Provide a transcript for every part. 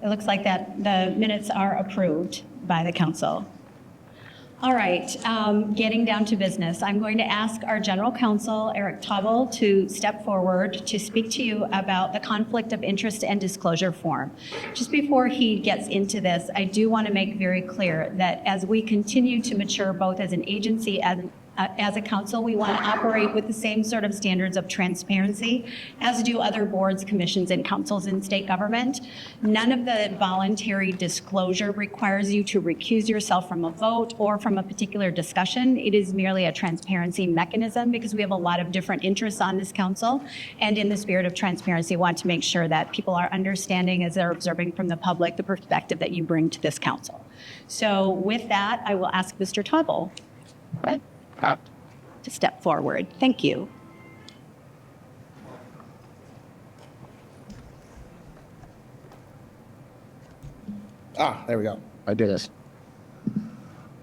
It looks like that the minutes are approved by the council. All right, getting down to business. I'm going to ask our general counsel, Eric Taubel, to step forward to speak to you about the conflict of interest and disclosure form. Just before he gets into this, I do want to make very clear that as we continue to mature both as an agency and as a council, we want to operate with the same sort of standards of transparency as do other boards, commissions, and councils in state government. None of the voluntary disclosure requires you to recuse yourself from a vote or from a particular discussion. It is merely a transparency mechanism because we have a lot of different interests on this council. And in the spirit of transparency, want to make sure that people are understanding as they're observing from the public the perspective that you bring to this council. So with that, I will ask Mr. Taubel to step forward. Thank you. There we go. I did this.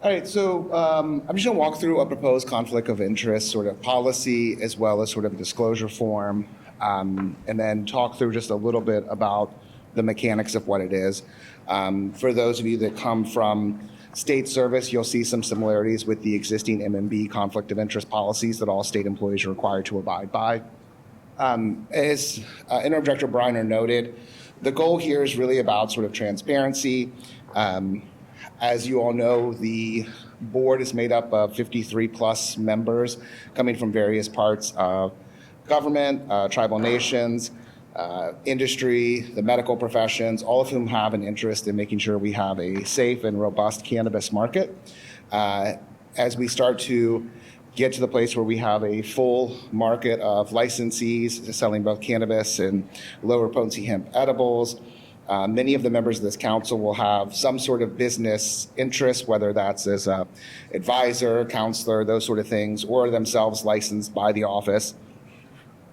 All right, so I'm just going to walk through a proposed conflict of interest sort of policy as well as sort of a disclosure form, and then talk through just a little bit about the mechanics of what it is. For those of you that come from state service, you'll see some similarities with the existing MMB conflict of interest policies that all state employees are required to abide by. As Interim Director Briner noted, the goal here is really about sort of transparency. As you all know, the board is made up of 53 plus members coming from various parts of government, tribal nations, industry, the medical professions, all of whom have an interest in making sure we have a safe and robust cannabis market. As we start to get to the place where we have a full market of licensees selling both cannabis and lower potency hemp edibles, many of the members of this council will have some sort of business interest, whether that's as an advisor, counselor, those sort of things, or themselves licensed by the office.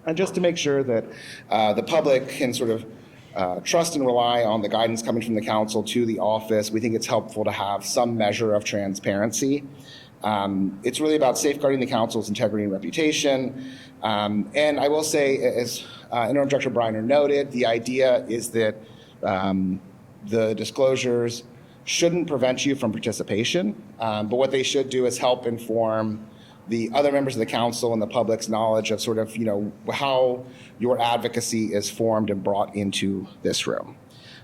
And just to make sure that the public can sort of trust and rely on the guidance coming from the council to the office, we think it's helpful to have some measure of transparency. It's really about safeguarding the council's integrity and reputation. And I will say, as Interim Director Briner noted, the idea is that the disclosures shouldn't prevent you from participation, but what they should do is help inform the other members of the council and the public's knowledge of sort of, how your advocacy is formed and brought into this room.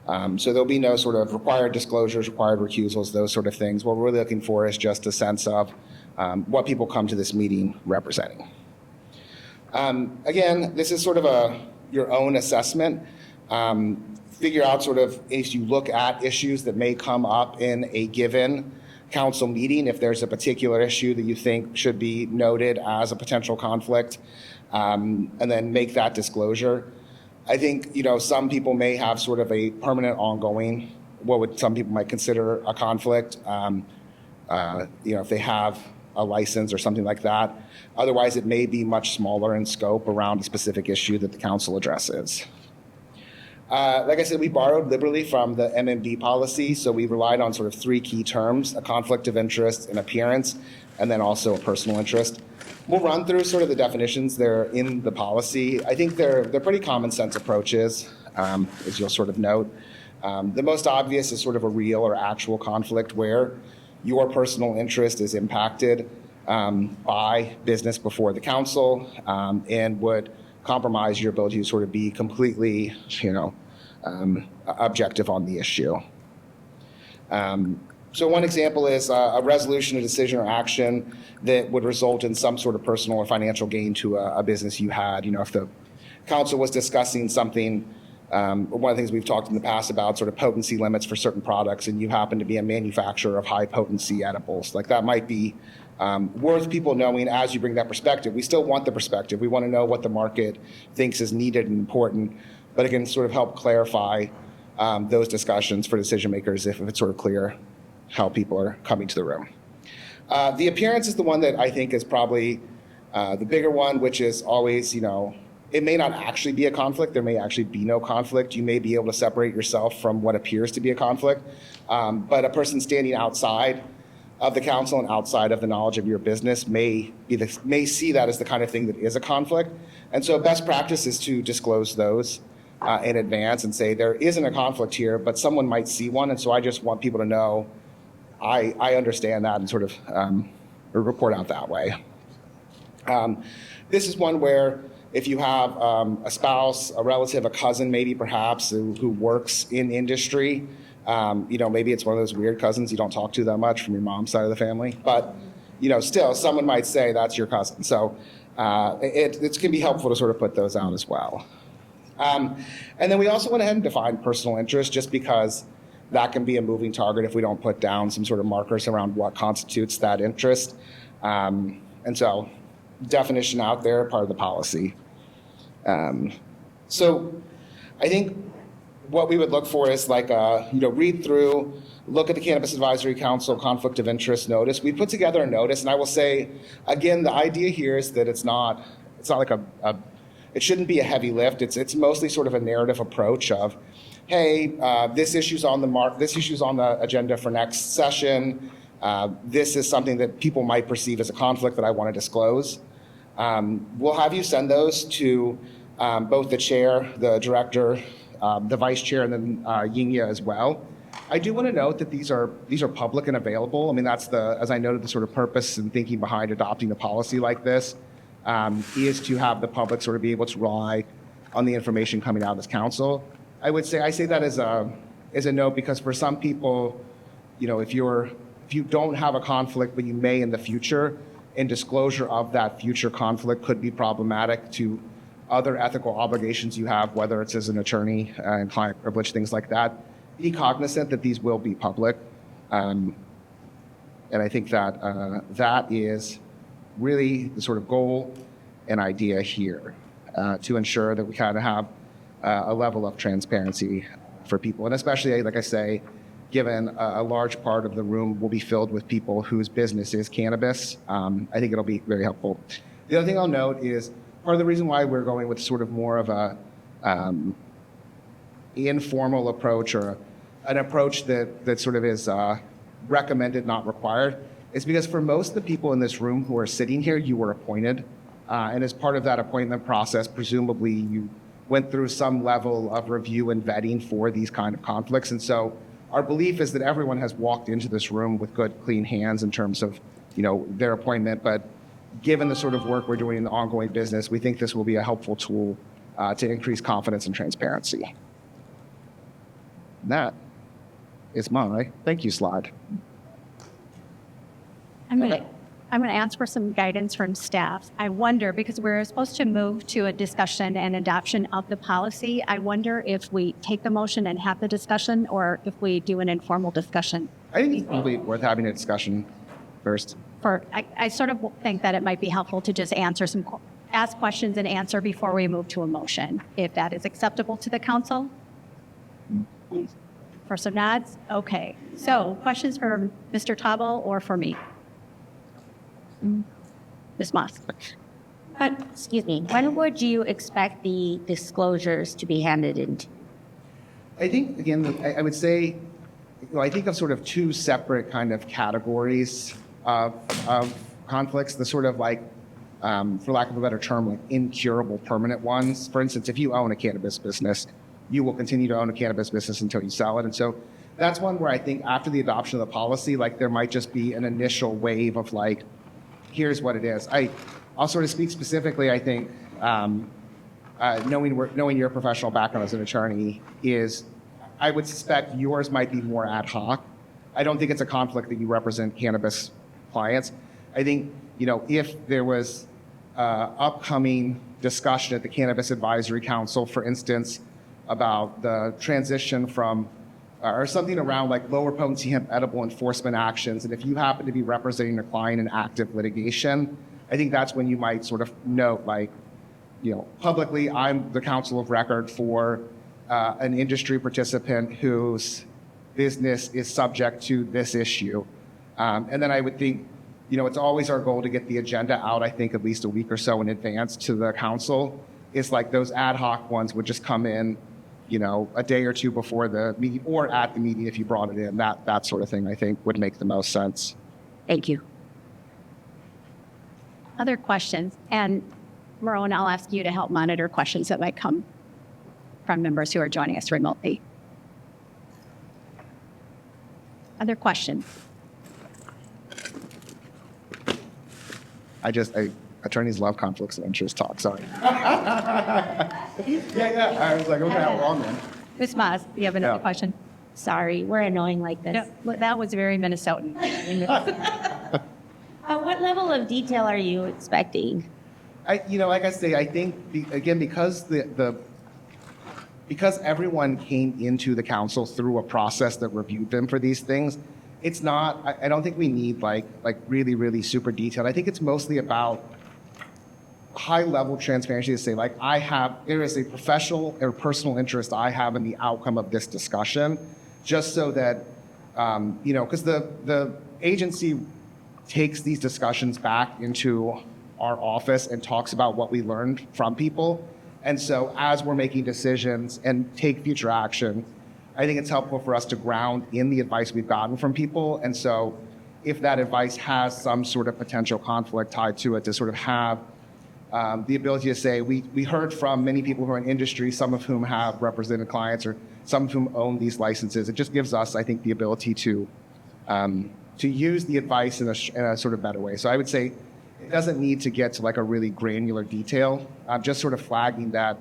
So there'll be no sort of required disclosures, required recusals, those sort of things. What we're really looking for is just a sense of what people come to this meeting representing. Again, this is sort of your own assessment. Figure out sort of, as you look at issues that may come up in a given council meeting, if there's a particular issue that you think should be noted as a potential conflict, and then make that disclosure. I think, some people may have sort of a permanent ongoing, what some people might consider a conflict, if they have a license or something like that. Otherwise, it may be much smaller in scope around a specific issue that the council addresses. Like I said, we borrowed liberally from the MMB policy, so we relied on sort of three key terms: a conflict of interest, an appearance, and then also a personal interest. We'll run through sort of the definitions there in the policy. I think they're pretty common sense approaches, as you'll sort of note. The most obvious is sort of a real or actual conflict where your personal interest is impacted by business before the council and would compromise your ability to sort of be completely, objective on the issue. So one example is a resolution, a decision, or action that would result in some sort of personal or financial gain to a business you had. If the council was discussing something, one of the things we've talked in the past about sort of potency limits for certain products, and you happen to be a manufacturer of high potency edibles, like that might be worth people knowing as you bring that perspective. We still want the perspective. We want to know what the market thinks is needed and important, but again, sort of help clarify those discussions for decision makers if it's sort of clear how people are coming to the room. The appearance is the one that I think is probably the bigger one, which is always, it may not actually be a conflict. There may actually be no conflict. You may be able to separate yourself from what appears to be a conflict, but a person standing outside of the council and outside of the knowledge of your business may see that as the kind of thing that is a conflict. And so best practice is to disclose those in advance and say there isn't a conflict here, but someone might see one. And so I just want people to know I understand that and sort of report out that way. This is one where if you have a spouse, a relative, a cousin, maybe perhaps who works in industry, maybe it's one of those weird cousins you don't talk to that much from your mom's side of the family, but still someone might say that's your cousin. So it can be helpful to sort of put those out as well. And then we also went ahead and defined personal interest just because that can be a moving target if we don't put down some sort of markers around what constitutes that interest. And so definition out there, part of the policy. So I think what we would look for is like, read through, look at the Cannabis Advisory Council conflict of interest notice. We put together a notice, and I will say, again, the idea here is that it's not like it shouldn't be a heavy lift. It's mostly sort of a narrative approach of, hey, this issue's on the agenda for next session. This is something that people might perceive as a conflict that I want to disclose. We'll have you send those to both the chair, the director, the vice chair, and then Yingya as well. I do want to note that these are public and available. I mean, that's as I noted, the sort of purpose and thinking behind adopting a policy like this is to have the public sort of be able to rely on the information coming out of this council. I say that as a note because for some people, if you don't have a conflict, but you may in the future, and disclosure of that future conflict could be problematic to other ethical obligations you have, whether it's as an attorney and client privilege, things like that. Be cognizant that these will be public. And I think that that is really the sort of goal and idea here to ensure that we kind of have a level of transparency for people. And especially, like I say, given a large part of the room will be filled with people whose business is cannabis, I think it'll be very helpful. The other thing I'll note is part of the reason why we're going with sort of more of a informal approach or an approach that sort of is recommended, not required, is because for most of the people in this room who are sitting here, you were appointed. And as part of that appointment process, presumably you went through some level of review and vetting for these kind of conflicts. And so our belief is that everyone has walked into this room with good, clean hands in terms of, their appointment. But given the sort of work we're doing in the ongoing business, we think this will be a helpful tool to increase confidence and transparency. And that is my thank you slide. I'm going to ask for some guidance from staff. I wonder, because we're supposed to move to a discussion and adoption of the policy, I wonder if we take the motion and have the discussion or if we do an informal discussion. I think it's probably worth having a discussion first. I sort of think that it might be helpful to just ask questions and answer before we move to a motion, if that is acceptable to the council. For some nods? Okay. So questions for Mr. Taubel or for me? Ms. Moss. Excuse me. When would you expect the disclosures to be handed in? I think, again, I would say, I think of sort of two separate kind of categories of conflicts, the sort of like, for lack of a better term, like incurable permanent ones. For instance, if you own a cannabis business, you will continue to own a cannabis business until you sell it. And so that's one where I think after the adoption of the policy, like there might just be an initial wave of like, here's what it is. I'll sort of speak specifically, I think, knowing your professional background as an attorney is, I would suspect yours might be more ad hoc. I don't think it's a conflict that you represent cannabis clients. I think, if there was upcoming discussion at the Cannabis Advisory Council, for instance, about the transition from or something around like lower potency hemp edible enforcement actions. And if you happen to be representing a client in active litigation, I think that's when you might sort of note like, publicly, I'm the counsel of record for an industry participant whose business is subject to this issue. And then I would think, it's always our goal to get the agenda out, I think, at least a week or so in advance to the council. It's like those ad hoc ones would just come in, a day or two before the meeting or at the meeting if you brought it in. That sort of thing, I think, would make the most sense. Thank you. Other questions? And Marone, I'll ask you to help monitor questions that might come. from members who are joining us remotely. Other questions? Attorneys love conflicts of interest talk, sorry. Yeah, I was like, okay, how long then? Ms. Moss, do you have another Yeah. question? Sorry, we're annoying like this. No, that was very Minnesotan. What level of detail are you expecting? Like I say, I think, again, because because everyone came into the council through a process that reviewed them for these things, it's not, I don't think we need like really, really super detailed. I think it's mostly about high level transparency to say, like, there is a professional or personal interest I have in the outcome of this discussion, just so that, because the agency takes these discussions back into our office and talks about what we learned from people. And so as we're making decisions and take future action, I think it's helpful for us to ground in the advice we've gotten from people. And so if that advice has some sort of potential conflict tied to it, to sort of have the ability to say, we heard from many people who are in industry, some of whom have represented clients or some of whom own these licenses. It just gives us, I think, the ability to use the advice in a sort of better way. So I would say it doesn't need to get to like a really granular detail. I'm just sort of flagging that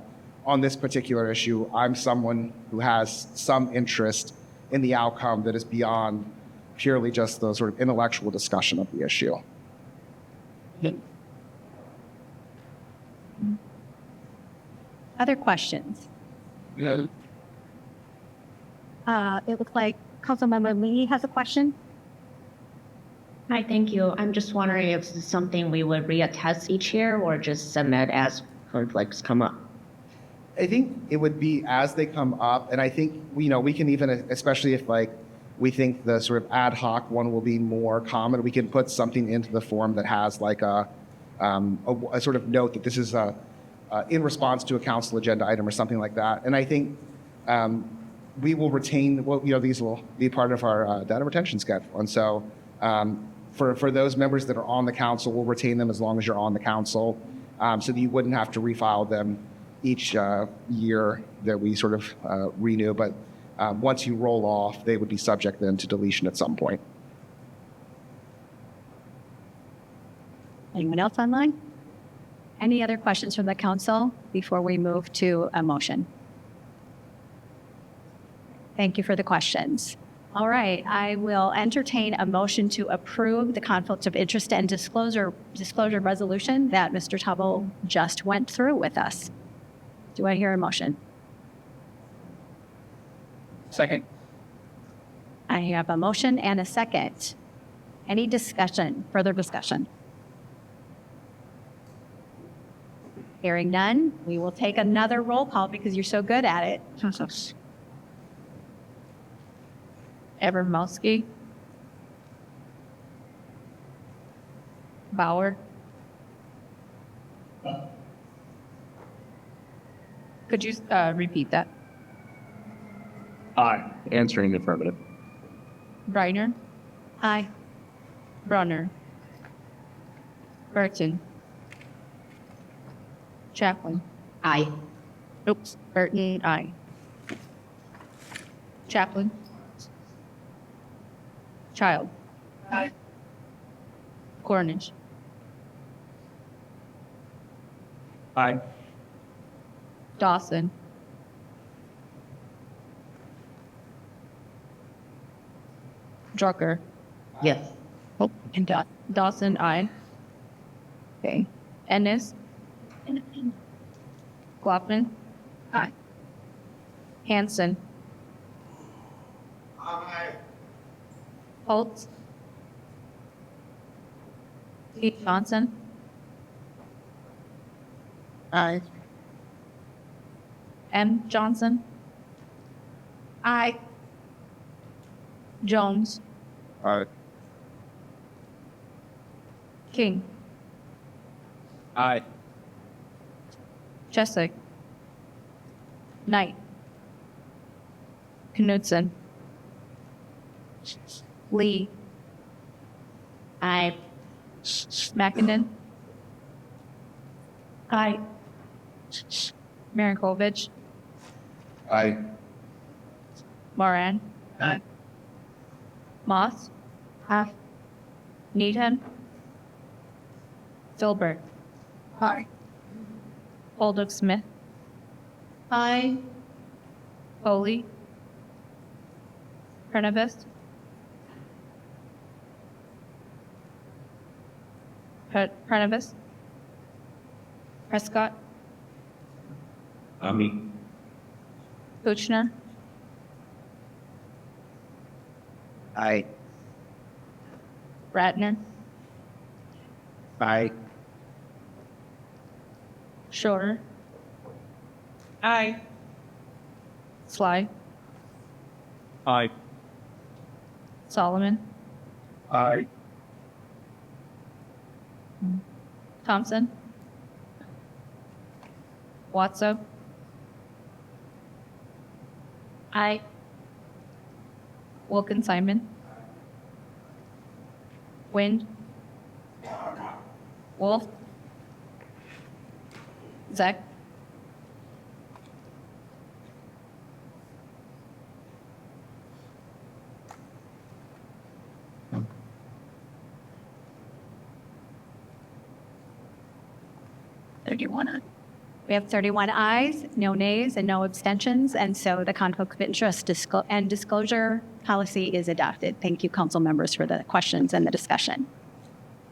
on this particular issue, I'm someone who has some interest in the outcome that is beyond purely just the sort of intellectual discussion of the issue. Other questions? Yeah. It looks like Councilmember Lee has a question. Hi, thank you. I'm just wondering if this is something we would reattest each year or just submit as conflicts come up? I think it would be as they come up, and I think we can even, especially if like we think the sort of ad hoc one will be more common, we can put something into the form that has like a sort of note that this is in response to a council agenda item or something like that. And I think we will retain, these will be part of our data retention schedule. And so for those members that are on the council, we'll retain them as long as you're on the council, so that you wouldn't have to refile them each year that we sort of renew. But once you roll off, they would be subject then to deletion at some point. Anyone else online? Any other questions from the council before we move to a motion? Thank you for the questions. All right, I will entertain a motion to approve the conflict of interest and disclosure resolution that Mr. Taubel just went through with us. Do I hear a motion? Second. I have a motion and a second. Any discussion, further discussion? Hearing none, we will take another roll call because you're so good at it. Abramowski, Bauer, could you repeat that? Aye. Answering the affirmative. Briner, Aye. Brunner, Burton, Chaplin. Aye. Oops, Burton, aye. Chaplin. Child. Aye. Cornish. Aye. Dawson. Drucker. Yes. Oh, and Dawson, aye. Okay. Ennis. Glopman. Aye. Hanson. Aye. Holtz. Steve Johnson. Aye. M. Johnson. Aye. Jones. Aye. King. Aye. Chesick. Knight. Knudsen. Lee. Aye. Mackinnon. Aye. Marinkovich. Aye. Moran. Aye. Moss. Aye. Needham. Philbert. Aye. Oldham Smith. Aye. Foley. Cannabis. Cannabis. Prescott. Aye. Kuchner. Aye. Ratner. Aye. Shorter. Aye. Sly. Aye. Solomon. Aye. Thompson. Watso. Aye. Wilkin Simon. Wind. Wolf. Zach. We have 31 ayes, no nays, and no abstentions, and so the conflict of interest and disclosure policy is adopted. Thank you, council members, for the questions and the discussion.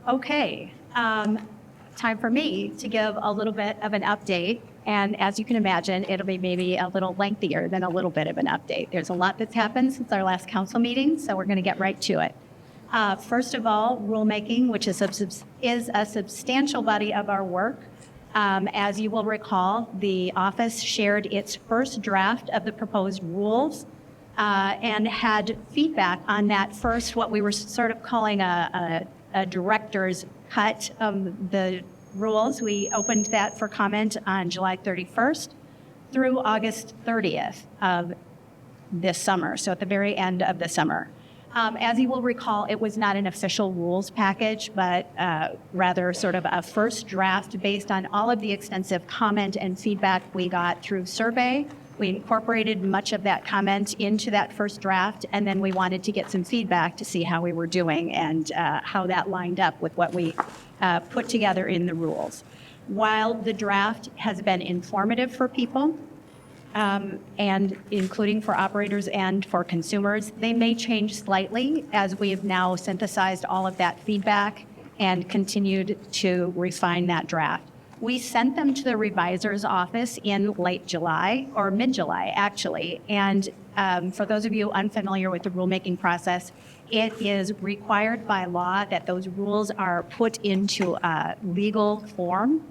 Okay, time for me to give a little bit of an update, and as you can imagine, it'll be maybe a little lengthier than a little bit of an update. There's a lot that's happened since our last council meeting, so we're going to get right to it. First of all, rulemaking, which is a substantial body of our work. As you will recall, the office shared its first draft of the proposed rules and had feedback on that first, what we were sort of calling a director's cut of the rules. We opened that for comment on July 31st through August 30th of this summer, so at the very end of the summer. As you will recall, it was not an official rules package, but rather sort of a first draft based on all of the extensive comment and feedback we got through survey. We incorporated much of that comment into that first draft, and then we wanted to get some feedback to see how we were doing and how that lined up with what we put together in the rules. While the draft has been informative for people, and including for operators and for consumers, they may change slightly as we have now synthesized all of that feedback and continued to refine that draft. We sent them to the revisor's office in late July, or mid-July, actually. And for those of you unfamiliar with the rulemaking process, it is required by law that those rules are put into a legal form,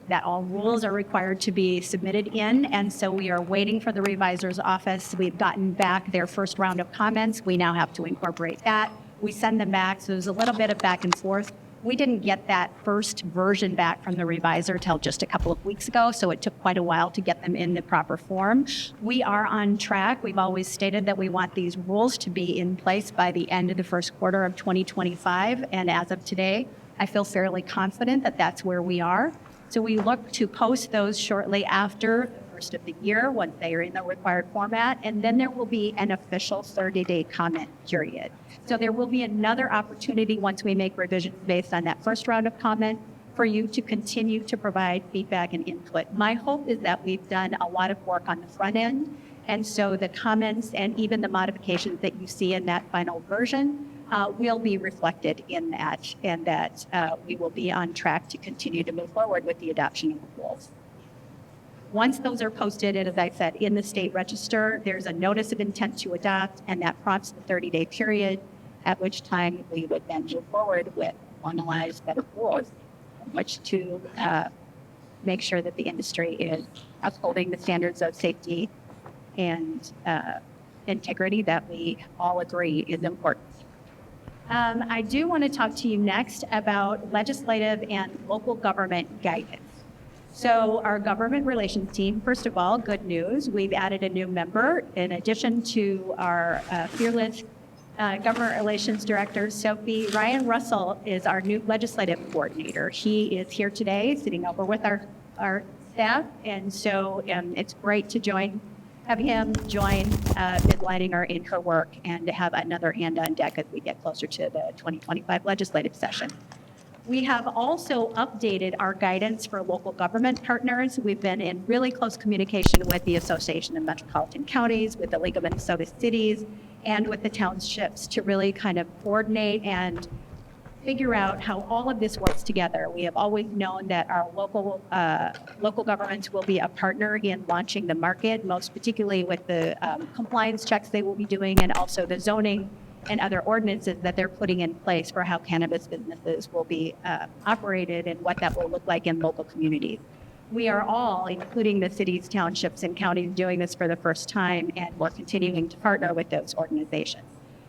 that all rules are required to be submitted in. And so we are waiting for the revisor's office. We've gotten back their first round of comments. We now have to incorporate that. We send them back. So there's a little bit of back and forth. We didn't get that first version back from the revisor till just a couple of weeks ago. So it took quite a while to get them in the proper form. We are on track. We've always stated that we want these rules to be in place by the end of the first quarter of 2025. And as of today, I feel fairly confident that that's where we are. So we look to post those shortly after the first of the year, once they are in the required format, and then there will be an official 30-day comment period. So there will be another opportunity once we make revisions based on that first round of comment for you to continue to provide feedback and input. My hope is that we've done a lot of work on the front end, and so the comments and even the modifications that you see in that final version will be reflected in that, and that we will be on track to continue to move forward with the adoption of the rules. Once those are posted, and as I said, in the state register, there's a notice of intent to adopt, and that prompts the 30-day period, at which time we would then move forward with formalized set of rules, which to make sure that the industry is upholding the standards of safety and integrity that we all agree is important. I do want to talk to you next about legislative and local government guidance. So our government relations team, first of all, good news, we've added a new member. In addition to our fearless government relations director, Sophie, Ryan Russell is our new legislative coordinator. He is here today, sitting over with our staff, and so it's great to join have him join Ms. Leidinger in her work and to have another hand on deck as we get closer to the 2025 legislative session. We have also updated our guidance for local government partners. We've been in really close communication with the Association of Metropolitan Counties, with the League of Minnesota Cities, and with the townships to really kind of coordinate and figure out how all of this works together. We have always known that our local governments will be a partner in launching the market, most particularly with the compliance checks they will be doing, and also the zoning and other ordinances that they're putting in place for how cannabis businesses will be operated and what that will look like in local communities. We are all, including the cities, townships, and counties, doing this for the first time, and we're continuing to partner with those organizations.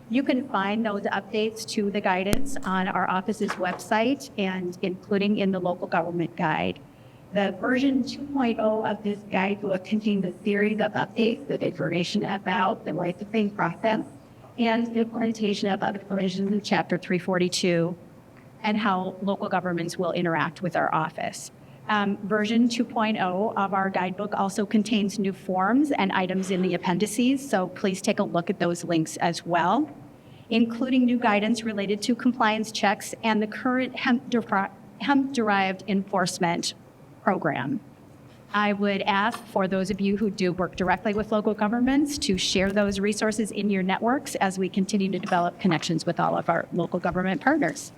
You can find those updates to the guidance on our office's website and including in the local government guide. The version 2.0 of this guide will contain a series of updates with information about the licensing process and the implementation of other provisions in Chapter 342 and how local governments will interact with our office. Version 2.0 of our guidebook also contains new forms and items in the appendices, so please take a look at those links as well, including new guidance related to compliance checks and the current hemp-derived enforcement program. I would ask for those of you who do work directly with local governments to share those resources in your networks as we continue to develop connections with all of our local government partners.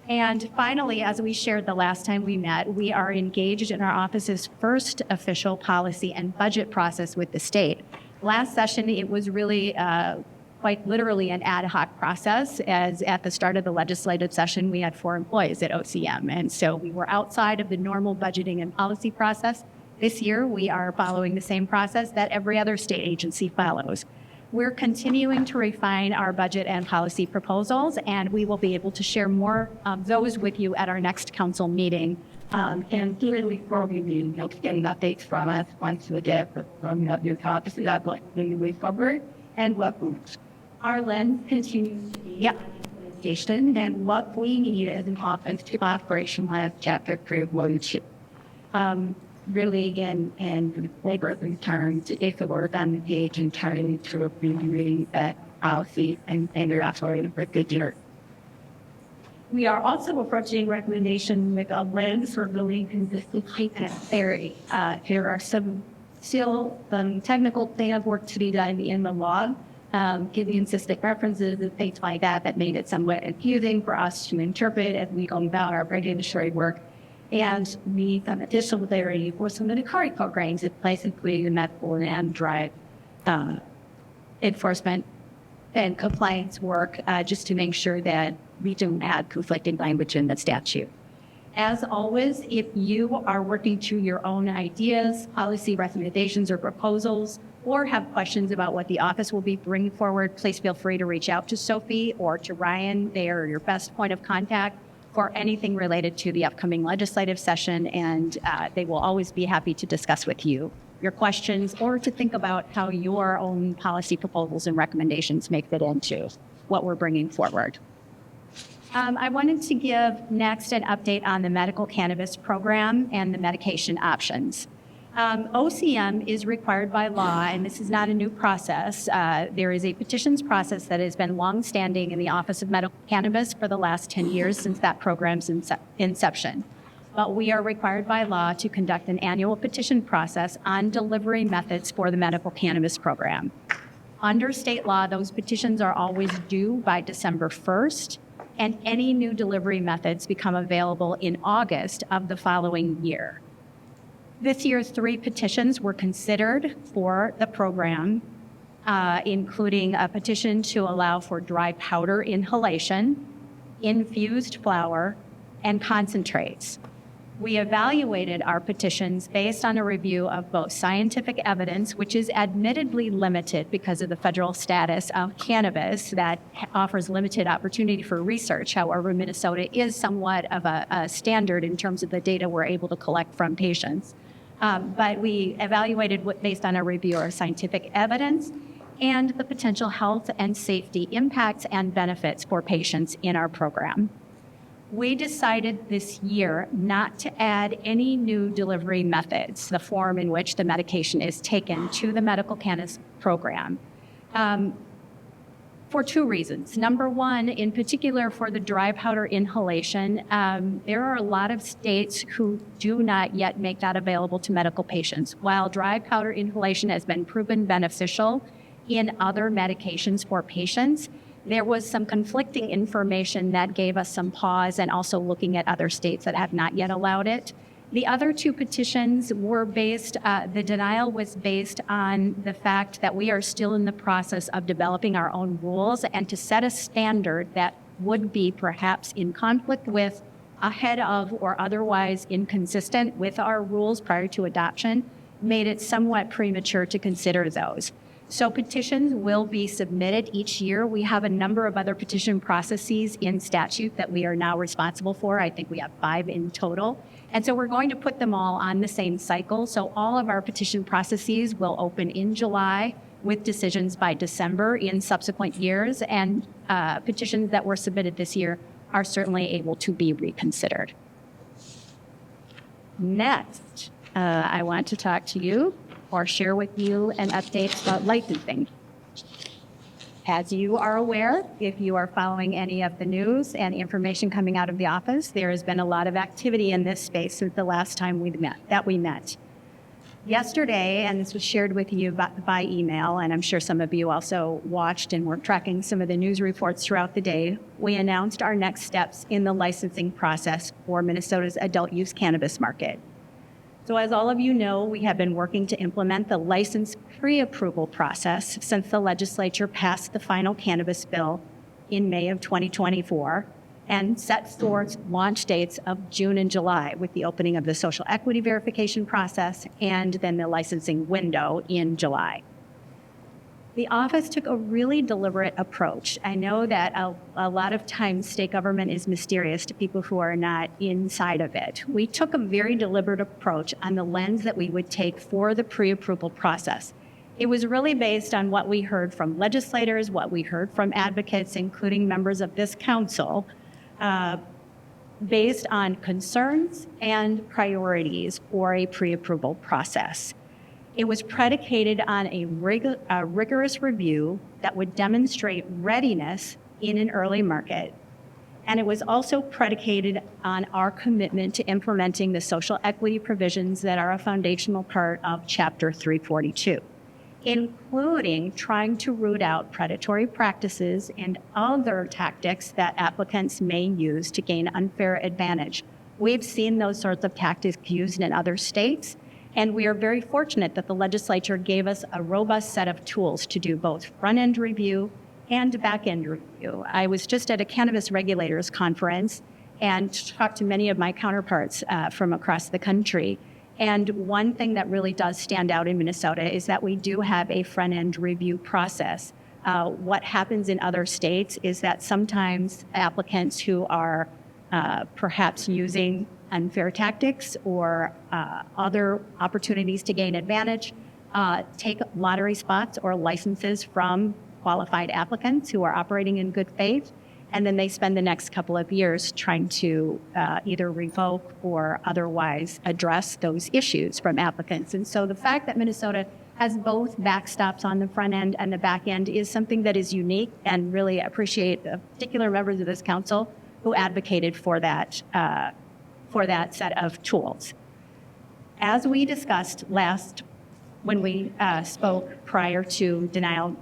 And finally, as we shared the last time we met, we are engaged in our office's first official policy and budget process with the state. Last session, it was really quite literally an ad hoc process, as at the start of the legislative session, we had 4 employees at OCM. And so we were outside of the normal budgeting and policy process. This year, we are following the same process that every other state agency follows. We're continuing to refine our budget and policy proposals, and we will be able to share more of those with you at our next council meeting. And clearly, before we meet, getting updates from us once we get from your office, that's what we covered and what our lens continues to be implementation and what we need as an office to operationalize Chapter 342. Really, again, and labor terms, if it were on the page and turning to a really that policy and they're operating for good year. We are also approaching recommendation with a lens for building consistency and clarity. There are still some technical things of work to be done in the law, giving specific references and things like that made it somewhat confusing for us to interpret as we go about our regulatory work. And we some additional clarity for some of the current programs in place, including the medical and drive enforcement and compliance work, just to make sure that we don't add conflicting language in the statute. As always, if you are working through your own ideas, policy recommendations, or proposals, or have questions about what the office will be bringing forward, please feel free to reach out to Sophie or to Ryan. They are your best point of contact for anything related to the upcoming legislative session, and they will always be happy to discuss with you your questions or to think about how your own policy proposals and recommendations may fit into what we're bringing forward. I wanted to give next an update on the medical cannabis program and the medication options. OCM is required by law, and this is not a new process. There is a petitions process that has been longstanding in the Office of Medical Cannabis for the last 10 years since that program's inception. But we are required by law to conduct an annual petition process on delivery methods for the medical cannabis program. Under state law, those petitions are always due by December 1st, and any new delivery methods become available in August of the following year. This year's 3 petitions were considered for the program, including a petition to allow for dry powder inhalation, infused flower, and concentrates. We evaluated our petitions based on a review of both scientific evidence, which is admittedly limited because of the federal status of cannabis that offers limited opportunity for research. However, Minnesota is somewhat of a standard in terms of the data we're able to collect from patients. But we evaluated based on a review of scientific evidence and the potential health and safety impacts and benefits for patients in our program. We decided this year not to add any new delivery methods, the form in which the medication is taken, to the medical cannabis program. For two reasons. Number one, in particular for the dry powder inhalation, there are a lot of states who do not yet make that available to medical patients. While dry powder inhalation has been proven beneficial in other medications for patients, there was some conflicting information that gave us some pause, and also looking at other states that have not yet allowed it. The other two petitions were based, the denial was based on the fact that we are still in the process of developing our own rules, and to set a standard that would be perhaps in conflict with, ahead of, or otherwise inconsistent with our rules prior to adoption made it somewhat premature to consider those. So petitions will be submitted each year. We have a number of other petition processes in statute that we are now responsible for. I think we have 5 in total. And so we're going to put them all on the same cycle. So all of our petition processes will open in July with decisions by December in subsequent years. And petitions that were submitted this year are certainly able to be reconsidered. Next, I want to talk to you or share with you an update about licensing. As you are aware, if you are following any of the news and information coming out of the office, there has been a lot of activity in this space since the last time we met. Yesterday, and this was shared with you by email, and I'm sure some of you also watched and were tracking some of the news reports throughout the day, we announced our next steps in the licensing process for Minnesota's adult use cannabis market. So as all of you know, we have been working to implement the license pre-approval process since the legislature passed the final cannabis bill in May of 2024 and set forth launch dates of June and July with the opening of the social equity verification process and then the licensing window in July. The office took a really deliberate approach. I know that a lot of times state government is mysterious to people who are not inside of it. We took a very deliberate approach on the lens that we would take for the pre-approval process. It was really based on what we heard from legislators, what we heard from advocates, including members of this council, based on concerns and priorities for a pre-approval process. It was predicated on a rigorous review that would demonstrate readiness in an early market. And it was also predicated on our commitment to implementing the social equity provisions that are a foundational part of Chapter 342, including trying to root out predatory practices and other tactics that applicants may use to gain unfair advantage. We've seen those sorts of tactics used in other states, and we are very fortunate that the legislature gave us a robust set of tools to do both front-end review and back-end review. I was just at a cannabis regulators conference and talked to many of my counterparts from across the country. And one thing that really does stand out in Minnesota is that we do have a front-end review process. What happens in other states is that sometimes applicants who are perhaps using unfair tactics or other opportunities to gain advantage, take lottery spots or licenses from qualified applicants who are operating in good faith, and then they spend the next couple of years trying to either revoke or otherwise address those issues from applicants. And so the fact that Minnesota has both backstops on the front end and the back end is something that is unique, and really appreciate the particular members of this council who advocated for that set of tools. As we discussed when we spoke prior to denial,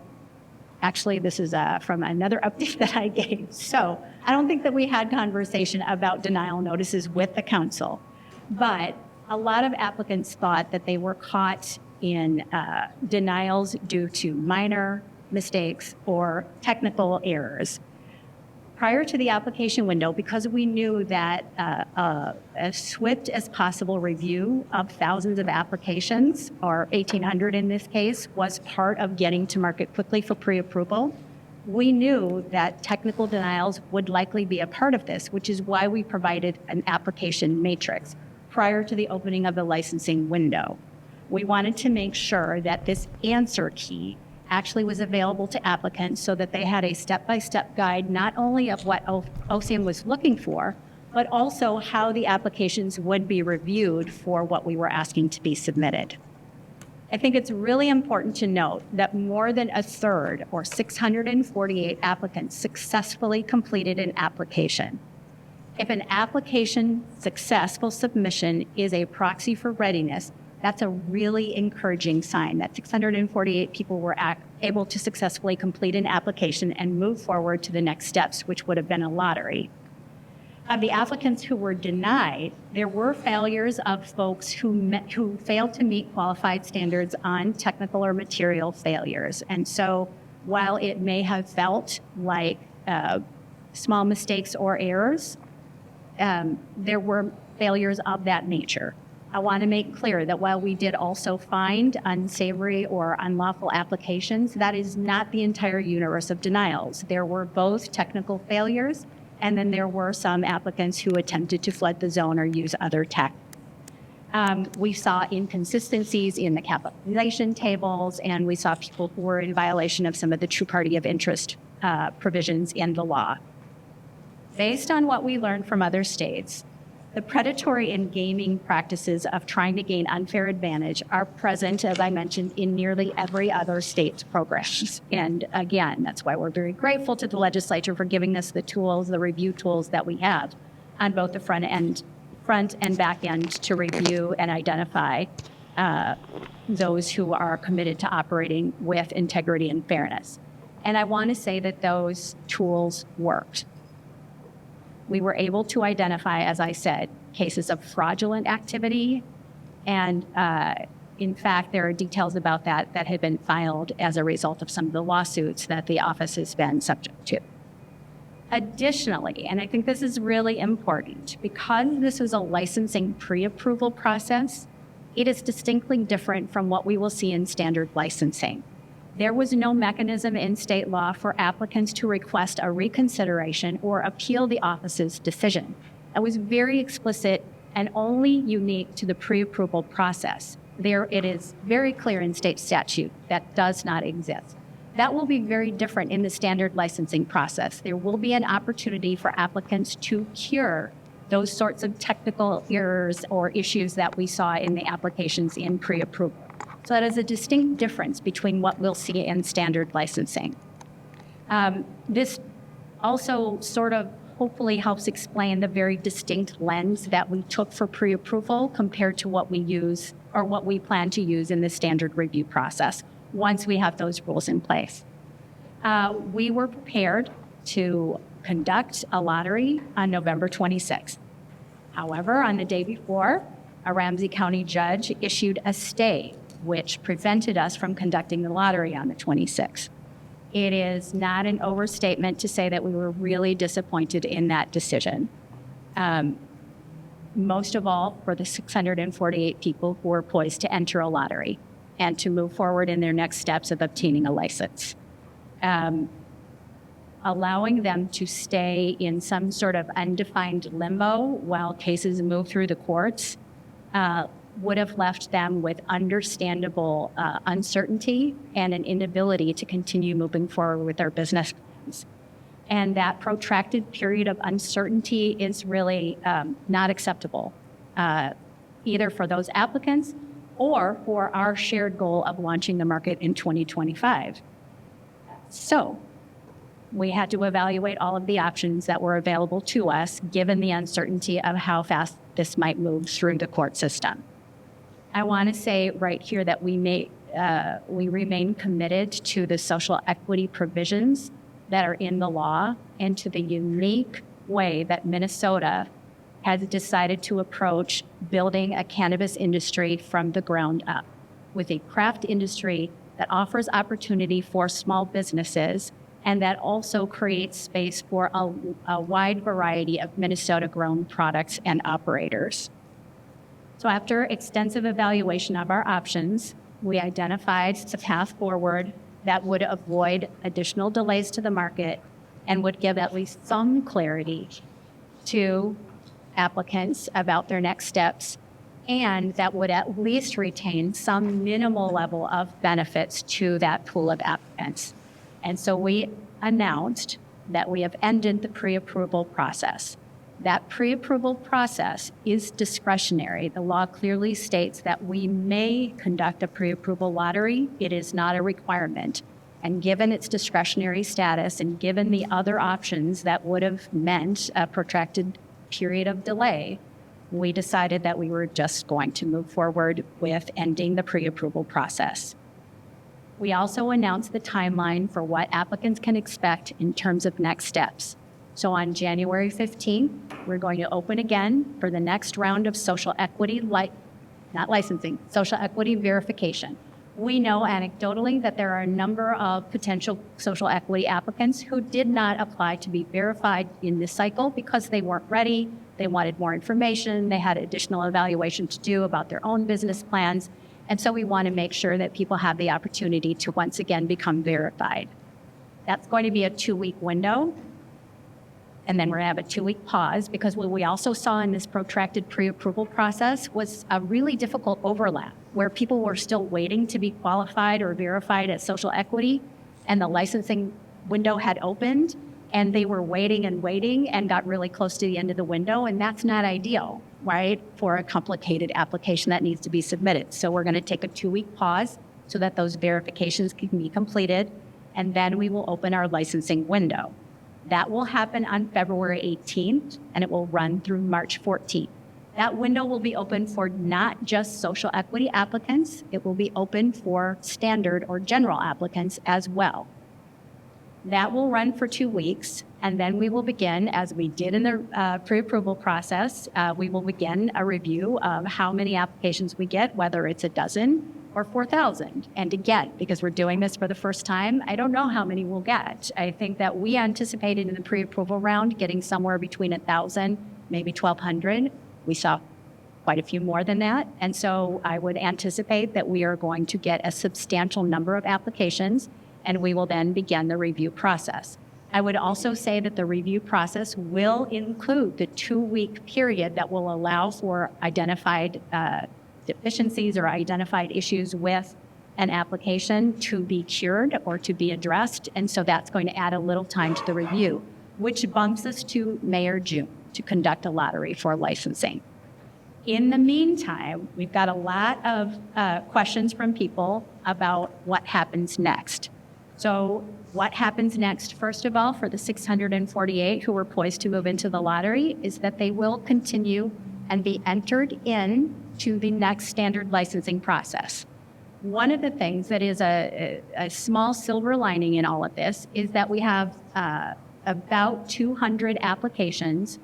actually this is from another update that I gave. So I don't think that we had conversation about denial notices with the council, but a lot of applicants thought that they were caught in denials due to minor mistakes or technical errors. Prior to the application window, because we knew that as swift as possible review of thousands of applications, or 1,800 in this case, was part of getting to market quickly for pre-approval, we knew that technical denials would likely be a part of this, which is why we provided an application matrix prior to the opening of the licensing window. We wanted to make sure that this answer key actually was available to applicants so that they had a step-by-step guide, not only of what OCM was looking for, but also how the applications would be reviewed for what we were asking to be submitted. I think it's really important to note that more than a third, or 648 applicants, successfully completed an application. If an application successful submission is a proxy for readiness, that's a really encouraging sign that 648 people were able to successfully complete an application and move forward to the next steps, which would have been a lottery. Of the applicants who were denied, there were failures of folks who failed to meet qualified standards on technical or material failures. And so while it may have felt like small mistakes or errors, there were failures of that nature. I want to make clear that while we did also find unsavory or unlawful applications, that is not the entire universe of denials. There were both technical failures, and then there were some applicants who attempted to flood the zone or use other tech. We saw inconsistencies in the capitalization tables, and we saw people who were in violation of some of the true party of interest provisions in the law. Based on what we learned from other states, the predatory and gaming practices of trying to gain unfair advantage are present, as I mentioned, in nearly every other state's programs. And again, that's why we're very grateful to the legislature for giving us the tools, the review tools that we have on both the front and back end to review and identify those who are committed to operating with integrity and fairness. And I want to say that those tools worked. We were able to identify, as I said, cases of fraudulent activity. And in fact, there are details about that had been filed as a result of some of the lawsuits that the office has been subject to. Additionally, and I think this is really important, because this was a licensing pre-approval process, it is distinctly different from what we will see in standard licensing. There was no mechanism in state law for applicants to request a reconsideration or appeal the office's decision. It was very explicit and only unique to the pre-approval process. There, it is very clear in state statute that does not exist. That will be very different in the standard licensing process. There will be an opportunity for applicants to cure those sorts of technical errors or issues that we saw in the applications in pre-approval. So that is a distinct difference between what we'll see in standard licensing. This also sort of hopefully helps explain the very distinct lens that we took for pre-approval compared to what we use or what we plan to use in the standard review process once we have those rules in place. We were prepared to conduct a lottery on November 26th. However, on the day before, a Ramsey County judge issued a stay which prevented us from conducting the lottery on the 26th. It is not an overstatement to say that we were really disappointed in that decision. Most of all for the 648 people who were poised to enter a lottery and to move forward in their next steps of obtaining a license. Allowing them to stay in some sort of undefined limbo while cases move through the courts would have left them with understandable uncertainty and an inability to continue moving forward with their business plans. And that protracted period of uncertainty is really not acceptable, either for those applicants or for our shared goal of launching the market in 2025. So we had to evaluate all of the options that were available to us, given the uncertainty of how fast this might move through the court system. I want to say right here that we remain committed to the social equity provisions that are in the law and to the unique way that Minnesota has decided to approach building a cannabis industry from the ground up, with a craft industry that offers opportunity for small businesses and that also creates space for a wide variety of Minnesota-grown products and operators. So after extensive evaluation of our options, we identified the path forward that would avoid additional delays to the market and would give at least some clarity to applicants about their next steps, and that would at least retain some minimal level of benefits to that pool of applicants. And so we announced that we have ended the pre-approval process. That pre-approval process is discretionary. The law clearly states that we may conduct a pre-approval lottery. It is not a requirement. And given its discretionary status and given the other options that would have meant a protracted period of delay, we decided that we were just going to move forward with ending the pre-approval process. We also announced the timeline for what applicants can expect in terms of next steps. So on January 15th, we're going to open again for the next round of social equity, not licensing, social equity verification. We know anecdotally that there are a number of potential social equity applicants who did not apply to be verified in this cycle because they weren't ready, they wanted more information, they had additional evaluation to do about their own business plans. And so we want to make sure that people have the opportunity to once again become verified. That's going to be a 2-week window. And then we're going to have a 2-week pause because what we also saw in this protracted pre-approval process was a really difficult overlap where people were still waiting to be qualified or verified as social equity, and the licensing window had opened, and they were waiting and got really close to the end of the window, and that's not ideal, right, for a complicated application that needs to be submitted. So we're going to take a 2-week pause so that those verifications can be completed, and then we will open our licensing window. That will happen on February 18th, and it will run through March 14th. That window will be open for not just social equity applicants, it will be open for standard or general applicants as well. That will run for 2 weeks, and then we will begin, as we did in the pre-approval process, we will begin a review of how many applications we get, whether it's a dozen or 4,000. And again, because we're doing this for the first time, I don't know how many we'll get. I think that we anticipated in the pre-approval round getting somewhere between 1,000, maybe 1,200. We saw quite a few more than that. And so I would anticipate that we are going to get a substantial number of applications, and we will then begin the review process. I would also say that the review process will include the 2-week period that will allow for identified deficiencies or identified issues with an application to be cured or to be addressed. And so that's going to add a little time to the review, which bumps us to May or June to conduct a lottery for licensing. In the meantime, we've got a lot of questions from people about what happens next. So what happens next, first of all, for the 648 who were poised to move into the lottery is that they will continue and be entered in to the next standard licensing process. One of the things that is a small silver lining in all of this is that we have about 200 applications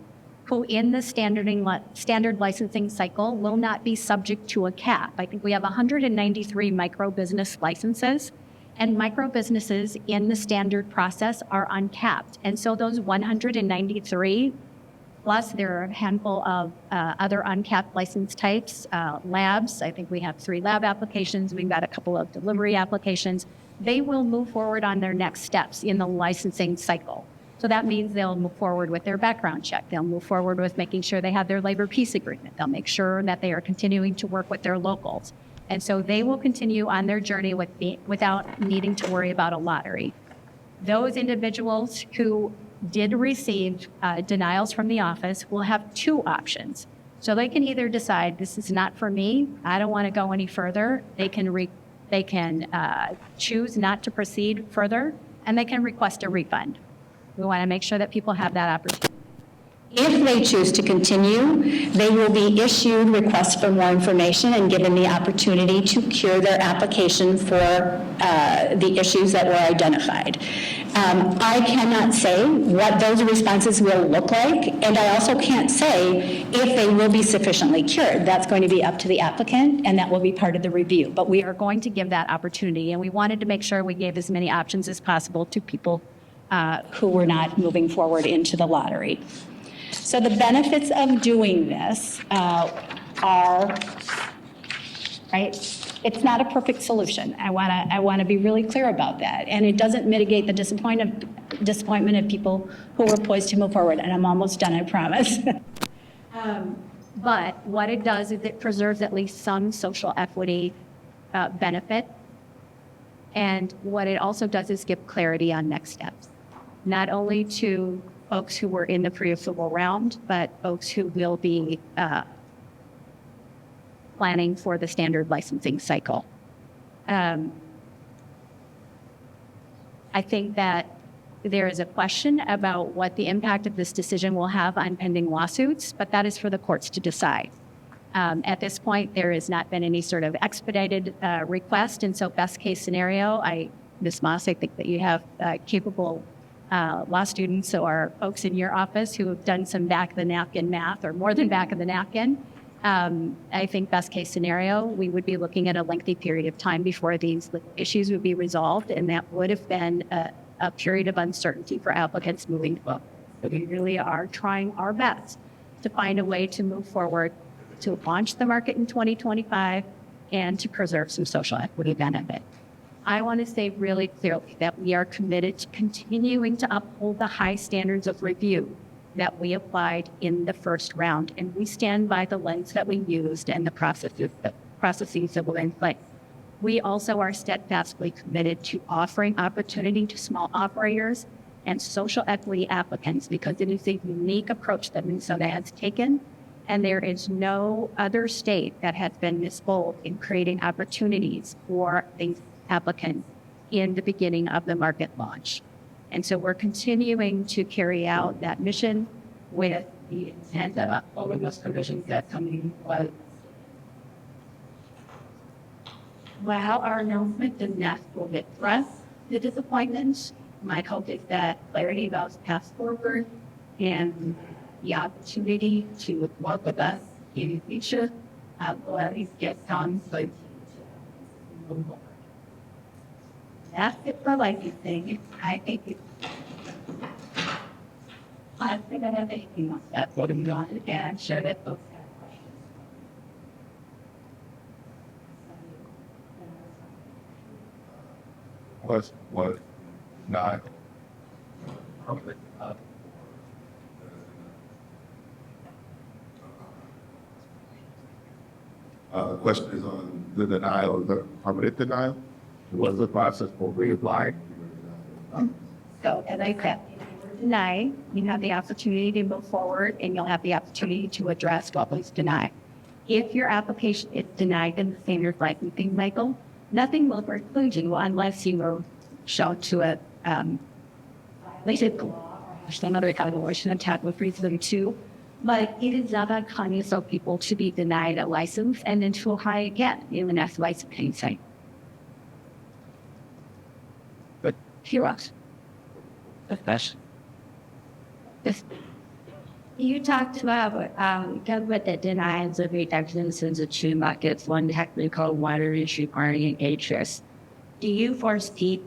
who in the standard licensing cycle will not be subject to a cap. I think we have 193 micro business licenses, and micro businesses in the standard process are uncapped. And so those 193, plus there are a handful of other uncapped license types, labs. I think we have 3 lab applications. We've got a couple of delivery applications. They will move forward on their next steps in the licensing cycle. So that means they'll move forward with their background check. They'll move forward with making sure they have their labor peace agreement. They'll make sure that they are continuing to work with their locals. And so they will continue on their journey without needing to worry about a lottery. Those individuals who did receive denials from the office will have 2 options. So they can either decide, this is not for me, I don't want to go any further. They can choose not to proceed further, and they can request a refund. We want to make sure that people have that opportunity. If they choose to continue, they will be issued requests for more information and given the opportunity to cure their application for the issues that were identified. I cannot say what those responses will look like, and I also can't say if they will be sufficiently cured. That's going to be up to the applicant, and that will be part of the review. But we are going to give that opportunity, and we wanted to make sure we gave as many options as possible to people who were not moving forward into the lottery. So the benefits of doing this are, right, it's not a perfect solution. I want to be really clear about that. And it doesn't mitigate the disappointment of people who were poised to move forward. And I'm almost done, I promise. But what it does is it preserves at least some social equity benefit. And what it also does is give clarity on next steps, not only to folks who were in the pre-approval round, but folks who will be planning for the standard licensing cycle. I think that there is a question about what the impact of this decision will have on pending lawsuits, but that is for the courts to decide. At this point, there has not been any sort of expedited request, and so best case scenario, Ms. Moss, I think that you have capable law students or folks in your office who have done some back of the napkin math or more than back of the napkin. I think best case scenario, we would be looking at a lengthy period of time before these issues would be resolved, and that would have been a period of uncertainty for applicants moving forward. So we really are trying our best to find a way to move forward, to launch the market in 2025, and to preserve some social equity benefit. I want to say really clearly that we are committed to continuing to uphold the high standards of review that we applied in the first round, and we stand by the lens that we used and the processes that were in place. We also are steadfastly committed to offering opportunity to small operators and social equity applicants because it is a unique approach that Minnesota has taken, and there is no other state that has been this bold in creating opportunities for these applicants in the beginning of the market launch. And so we're continuing to carry out that mission with the intent of upholding those provisions that coming was. While our announcement did not will address the disappointments, my hope is that clarity about the path forward and the opportunity to work with us in the future will at least get done. But that's it for licensing. I think I think I have anything else. That's what I'm doing, and I'm sure that folks have questions. Was not. The question is on the denial, the permanent denial. Was the process for reapplying? So as I said, deny, you have the opportunity to move forward and you'll have the opportunity to address what was denied. If your application is denied in the standard licensing cycle, nothing will preclude you unless you are shown to a violated law or some other kind of abortion attack with reason to. But it is not uncommon for people to be denied a license and then to apply again in the next licensing cycle. But Hear us. that's You talked about government that denies of reductions into two markets, one technical, one issue party and interest. Do you foresee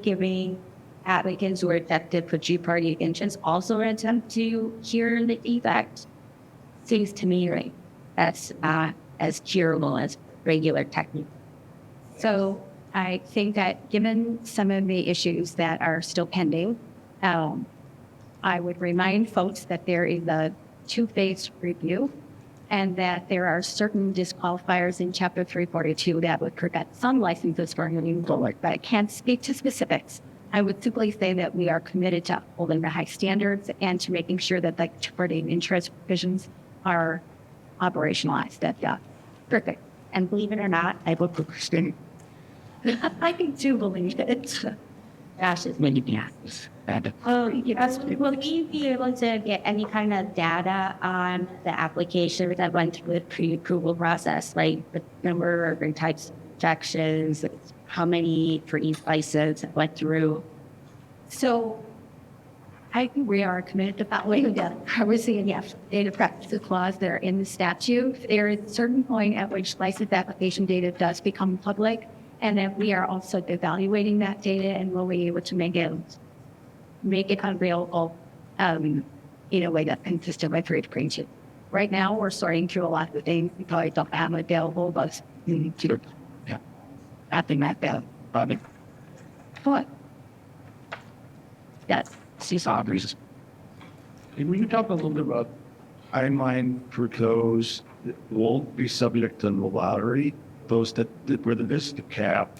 giving applicants who are affected for two-party interest also an attempt to cure the defect? Seems to me like that's as curable as regular technical. So I think that given some of the issues that are still pending, I would remind folks that there is a two-phase review and that there are certain disqualifiers in Chapter 342 that would prevent some licenses from moving forward, but I can't speak to specifics. I would simply say that we are committed to upholding the high standards and to making sure that the two-party interest provisions are operationalized. That's perfect. And believe it or not, I will question. I do believe it. Gosh, it's many gaps. Will you be able to get any kind of data on the application that went through the pre-approval process, like the number or types of injections, how many for each license went through? So I think we are committed to following the privacy and data practices clause that are in the statute. There is a certain point at which license application data does become public, and that we are also evaluating that data and will be able to make it available in a way that's consistent with free expression. Right now, we're sorting through a lot of the things we probably don't have available, but I think that's probably. But that's obvious. And when you talk a little bit about timeline for those that won't be subject to the lottery, those that where there is the cap,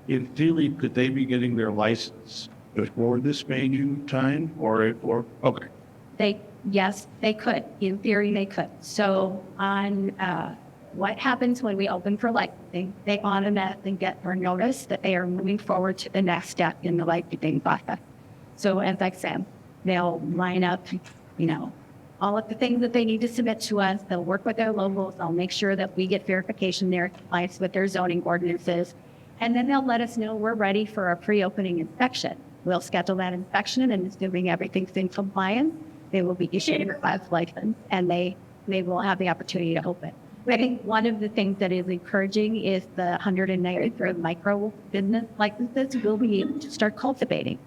in theory, could they be getting their license before this May, June time, or, okay. Yes, they could. In theory, they could. So on what happens when we open for licensing, they automatically get their notice that they are moving forward to the next step in the licensing process. So as I said, they'll line up, all of the things that they need to submit to us. They'll work with their locals. They'll make sure that we get verification there compliance with their zoning ordinances. And then they'll let us know we're ready for a pre-opening inspection. We'll schedule that inspection, and assuming everything's in compliance, they will be issued a class license, and they will have the opportunity to open. I think one of the things that is encouraging is the 193 micro business licenses will be able to start cultivating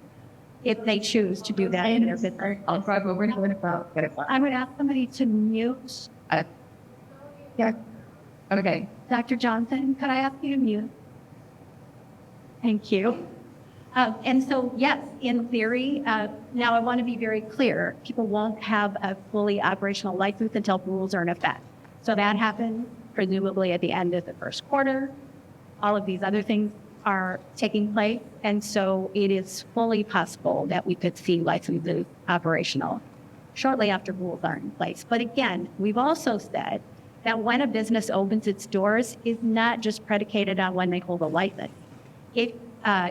if they choose to do that in their business. I'm going to ask somebody to mute. Yeah. Okay. Dr. Johnson, could I ask you to mute? Thank you. And so, yes, in theory, now I want to be very clear, people won't have a fully operational license until rules are in effect. So that happens presumably at the end of the first quarter. All of these other things are taking place. And so it is fully possible that we could see licenses operational shortly after rules are in place. But again, we've also said that when a business opens its doors is not just predicated on when they hold a license. If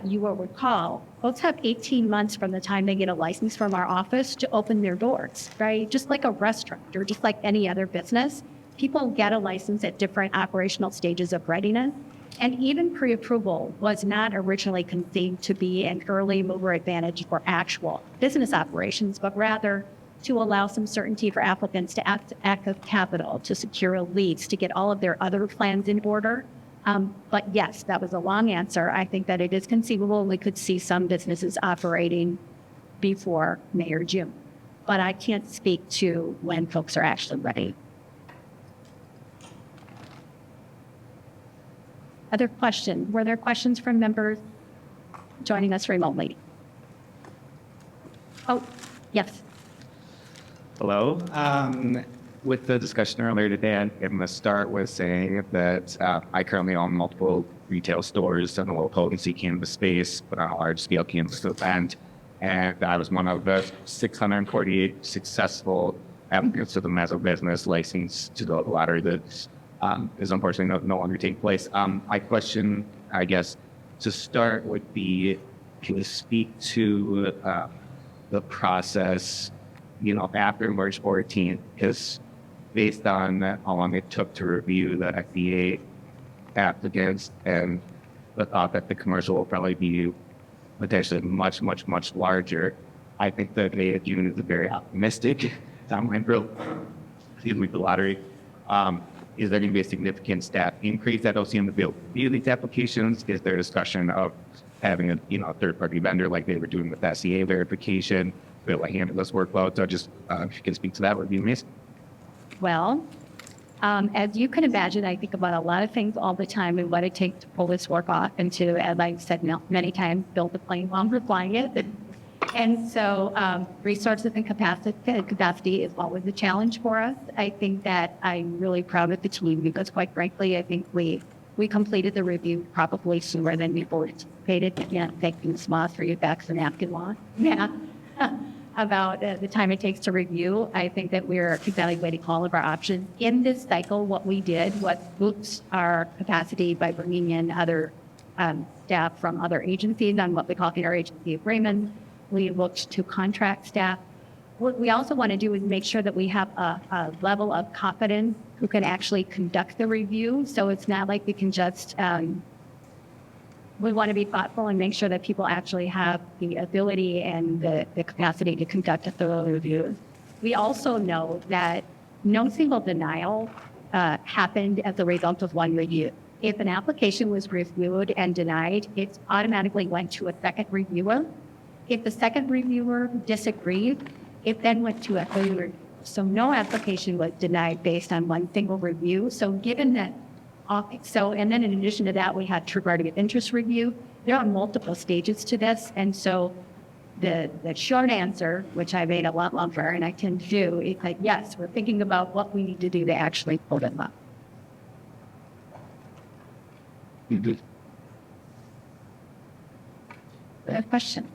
you will recall, folks have 18 months from the time they get a license from our office to open their doors, right? Just like a restaurant or just like any other business, people get a license at different operational stages of readiness. And even pre-approval was not originally conceived to be an early mover advantage for actual business operations, but rather to allow some certainty for applicants to access capital, to secure a lease, to get all of their other plans in order. But yes, that was a long answer. I think that it is conceivable we could see some businesses operating before May or June. But I can't speak to when folks are actually ready. Other questions? Were there questions from members joining us remotely? Oh, yes. Hello. With the discussion earlier today, I'm going to start with saying that I currently own multiple retail stores in the low potency cannabis space, but on a large scale cannabis event. And I was one of the 648 successful applicants to the Mezzo business license to the lottery that is unfortunately no longer taking place. My question, I guess, to start would be, can you speak to the process, after March 14th? Because based on how long it took to review the FDA applicants and the thought that the commercial will probably be potentially much, much, much larger, I think that May of June is a very optimistic timeline for the lottery. Is there going to be a significant staff increase at OCM to be able to review these applications? Is there a discussion of having a third-party vendor like they were doing with SEA verification, be able to handle this workload? So just if you can speak to that, would be amazing. Well, as you can imagine, I think about a lot of things all the time and what it takes to pull this work off and to, as I've said many times, build the plane while we're flying it. And so resources and capacity is always a challenge for us. I think that I'm really proud of the team because, quite frankly, I think we completed the review probably sooner than we anticipated. Again, thank you, Smoth, for your backs and napkin law. Yeah. About the time it takes to review. I think that we're evaluating all of our options. In this cycle, what we did was boost our capacity by bringing in other staff from other agencies on what we call interagency agreements. We looked to contract staff. What we also want to do is make sure that we have a level of competence who can actually conduct the review. So it's not like we can just we want to be thoughtful and make sure that people actually have the ability and the capacity to conduct a thorough review. We also know that no single denial happened as a result of one review. If an application was reviewed and denied, it automatically went to a second reviewer. If the second reviewer disagreed, it then went to a third reviewer. So no application was denied based on one single review. So given that and then in addition to that, we had true party of interest review. There are multiple stages to this. And so the short answer, which I made a lot longer and I tend to do, is that yes, we're thinking about what we need to do to actually pull them up. Question.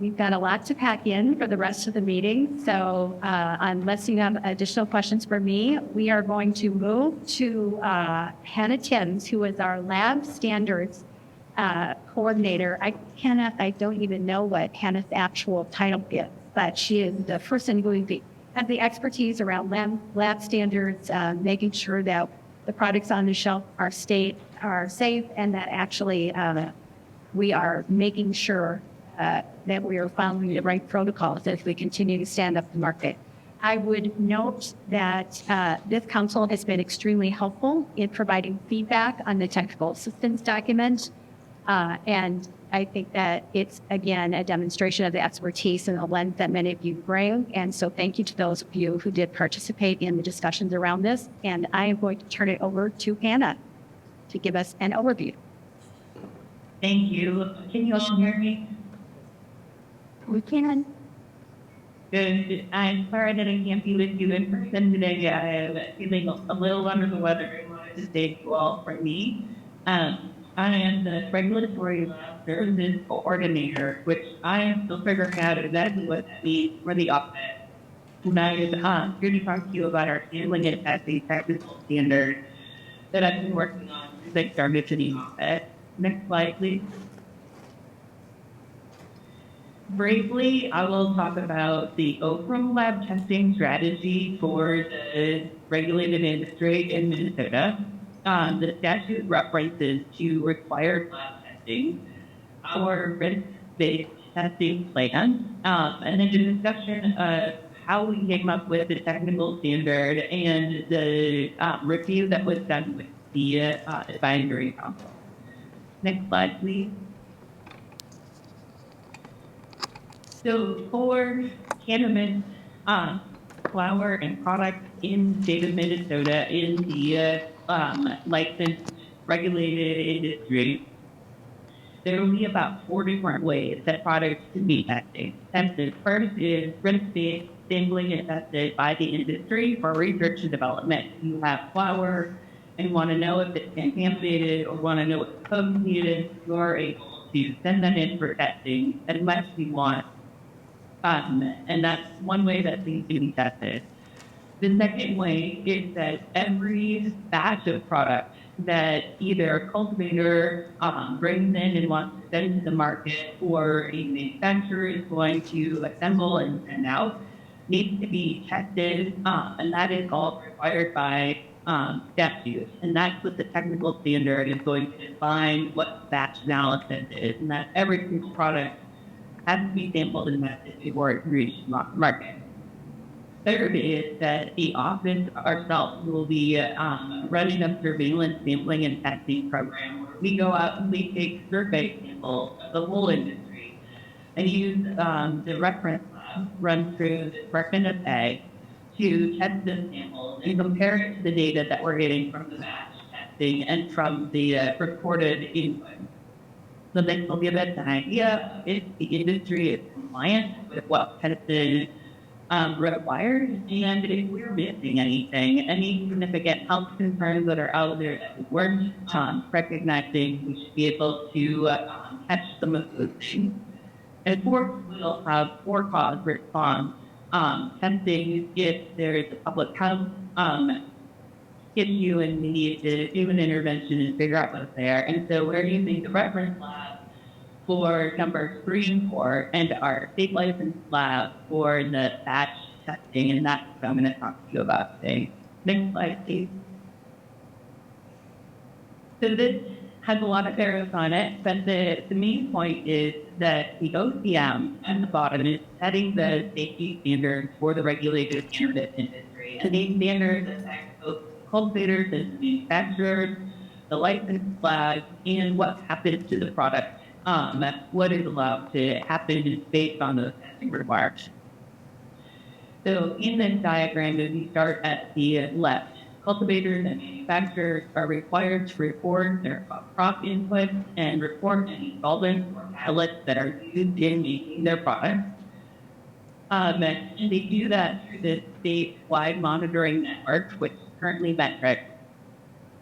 We've got a lot to pack in for the rest of the meeting, so unless you have additional questions for me, we are going to move to Hannah Timms, who is our lab standards coordinator. I don't even know what Hannah's actual title is, but she is the person who has the expertise around lab standards, making sure that the products on the shelf are safe, and that actually we are making sure that we are following the right protocols as we continue to stand up the market. I would note that this council has been extremely helpful in providing feedback on the technical assistance document. And I think that it's, again, a demonstration of the expertise and the lens that many of you bring. And so thank you to those of you who did participate in the discussions around this. And I am going to turn it over to Hannah to give us an overview. Thank you. Can you all hear me? We can. Good. I'm sorry that I can't be with you in person today. I'm feeling a little under the weather and wanted to stay well for me. I am the regulatory services coordinator, which I am still figuring out exactly what that means for the office. Tonight, I'm here to talk to you about our handling and testing technical standard that I've been working on since I started to the office. Next slide, please. Briefly, I will talk about the Oakland lab testing strategy for the regulated industry in Minnesota. The statute references to required lab testing, our risk-based testing plan, and then the discussion of how we came up with the technical standard and the review that was done with the advisory council. Next slide, please. So for cannabis flower and products in the state of Minnesota in the licensed regulated industry, there will be about 4 different ways that products can be tested. First is risk-based sampling and tested by the industry for research and development. You have flower and want to know if it's contaminated or want to know what's potency, you are able to send that in for testing as much as you want. And that's one way that things can be tested. The second way is that every batch of product that either a cultivator brings in and wants to send to the market or a manufacturer is going to assemble and send out needs to be tested, and that is all required by statute. And that's what the technical standard is going to define what batch analysis is, and that every single product has to be sampled and tested before it reaches market. Third is that the office ourselves will be running a surveillance sampling and testing program where we go out and we take survey samples of the whole industry and use the reference lab run through the Department of Ag to test the samples and compare it to the data that we're getting from the batch testing and from the recorded input. So this will give us an idea if the industry is compliant with what has been required, and if we're missing anything, any significant health concerns that are out there that we weren't recognizing, we should be able to catch some of those issues. And fourth, we'll have for-cause response testing if there is a public health issue and we need to do an intervention and figure out what's there. And so we're using the reference lab for number 3 and 4 and our state license lab for the batch testing, and that's what I'm going to talk to you about today. Next slide, please. So this has a lot of arrows on it, but the main point is that the OCM at the bottom is setting the safety standards for the regulated cannabis industry. And these standards affect both cultivators and manufacturers, the license flag, and what happens to the product. What is allowed to happen is based on those testing requirements. So in this diagram, if you start at the left, cultivators and manufacturers are required to report their crop inputs and report any solvents or catalysts that are used in making their products. And they do that through the statewide monitoring network, which is currently metric.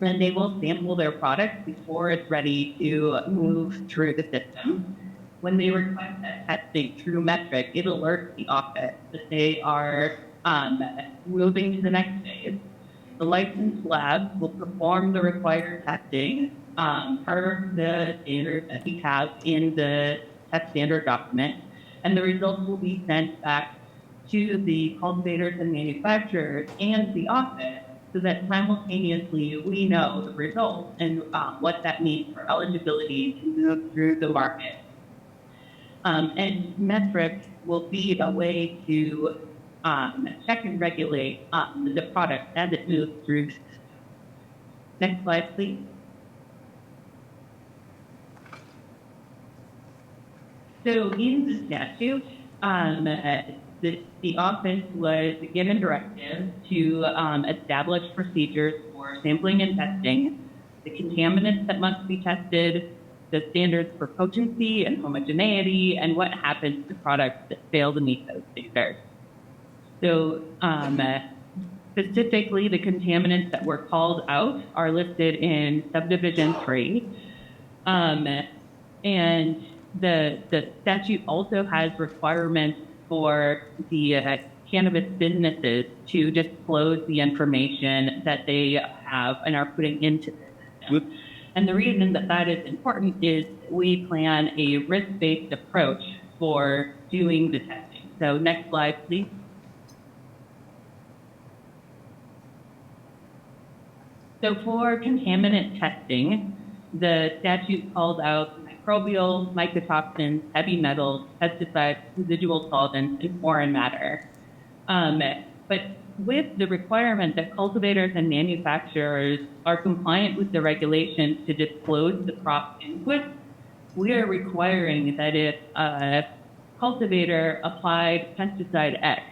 and they will sample their product before it's ready to move through the system. When they request that testing through Metric, it alerts the office that they are moving to the next phase. The licensed lab will perform the required testing per the standard that we have in the test standard document, and the results will be sent back to the cultivators and manufacturers and the office so that simultaneously we know the results and what that means for eligibility to move through the market. And Metric will be a way to check and regulate the product as it moves through. Next slide, please. So in the statute, the office was given directive to establish procedures for sampling and testing, the contaminants that must be tested, the standards for potency and homogeneity, and what happens to products that fail to meet those standards. So specifically, the contaminants that were called out are listed in subdivision 3. And the statute also has requirements for the cannabis businesses to disclose the information that they have and are putting into the system. And the reason that that is important is we plan a risk-based approach for doing the testing. So next slide, please. So for contaminant testing, the statute calls out microbial, mycotoxins, heavy metals, pesticides, residual solvents, and foreign matter. But with the requirement that cultivators and manufacturers are compliant with the regulations to disclose the crop input, we are requiring that if a cultivator applied pesticide X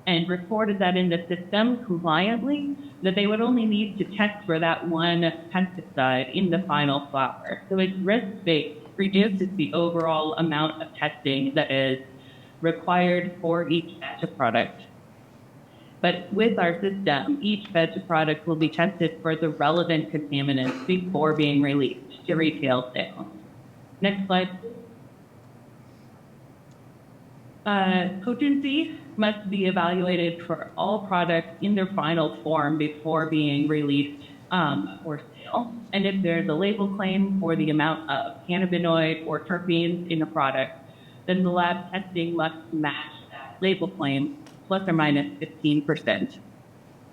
and reported that in the system compliantly, that they would only need to test for that one pesticide in the final flower. So it's risk-based, reduces the overall amount of testing that is required for each batch of product. But with our system, each batch of product will be tested for the relevant contaminants before being released to retail sales. Next slide. Potency must be evaluated for all products in their final form before being released for sale. And if there's a label claim for the amount of cannabinoid or terpenes in a product, then the lab testing must match that label claim plus or minus 15%.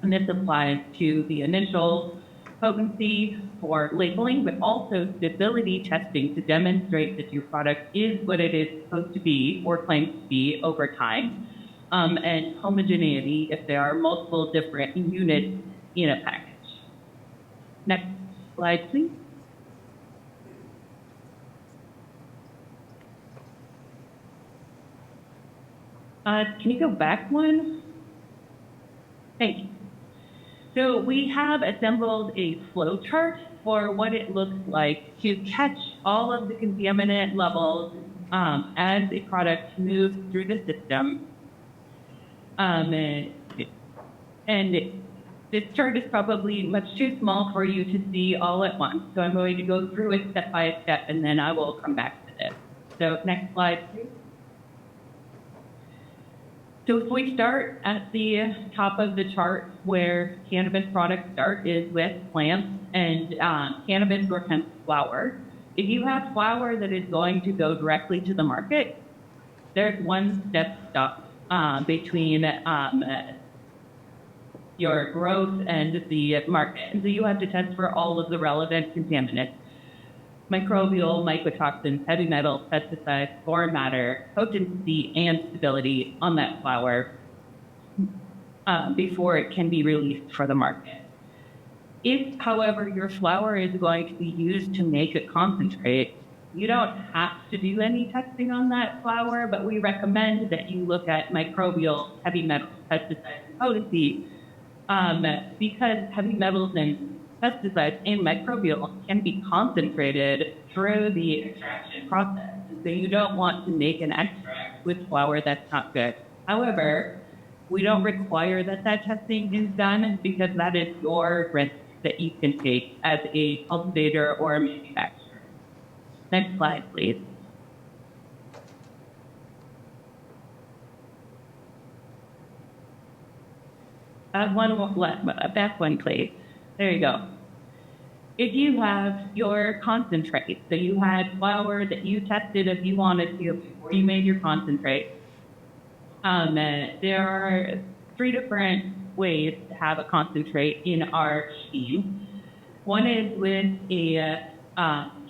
And this applies to the initial potency for labeling, but also stability testing to demonstrate that your product is what it is supposed to be or claims to be over time. And homogeneity if there are multiple different units in a package. Next slide, please. Can you go back one? Thank you. So we have assembled a flow chart for what it looks like to catch all of the contaminant levels as a product moves through the system. And this chart is probably much too small for you to see all at once. So I'm going to go through it step by step, and then I will come back to this. So next slide, please. So if we start at the top of the chart where cannabis products start is with plants and cannabis or hemp flower. If you have flower that is going to go directly to the market, there's one step stop between your growth and the market. And so you have to test for all of the relevant contaminants. Microbial, mycotoxins, heavy metals, pesticides, foreign matter, potency, and stability on that flower before it can be released for the market. If, however, your flower is going to be used to make a concentrate, you don't have to do any testing on that flower, but we recommend that you look at microbial, heavy metals, pesticides, and potency because heavy metals and pesticides and microbial can be concentrated through the extraction process. So you don't want to make an extract with flour that's not good. However, we don't require that testing is done because that is your risk that you can take as a cultivator or a manufacturer. Next slide, please. Back one, please. There you go. If you have your concentrate, so you had flour that you tested if you wanted to before you made your concentrate, there are 3 different ways to have a concentrate in our scheme. One is with a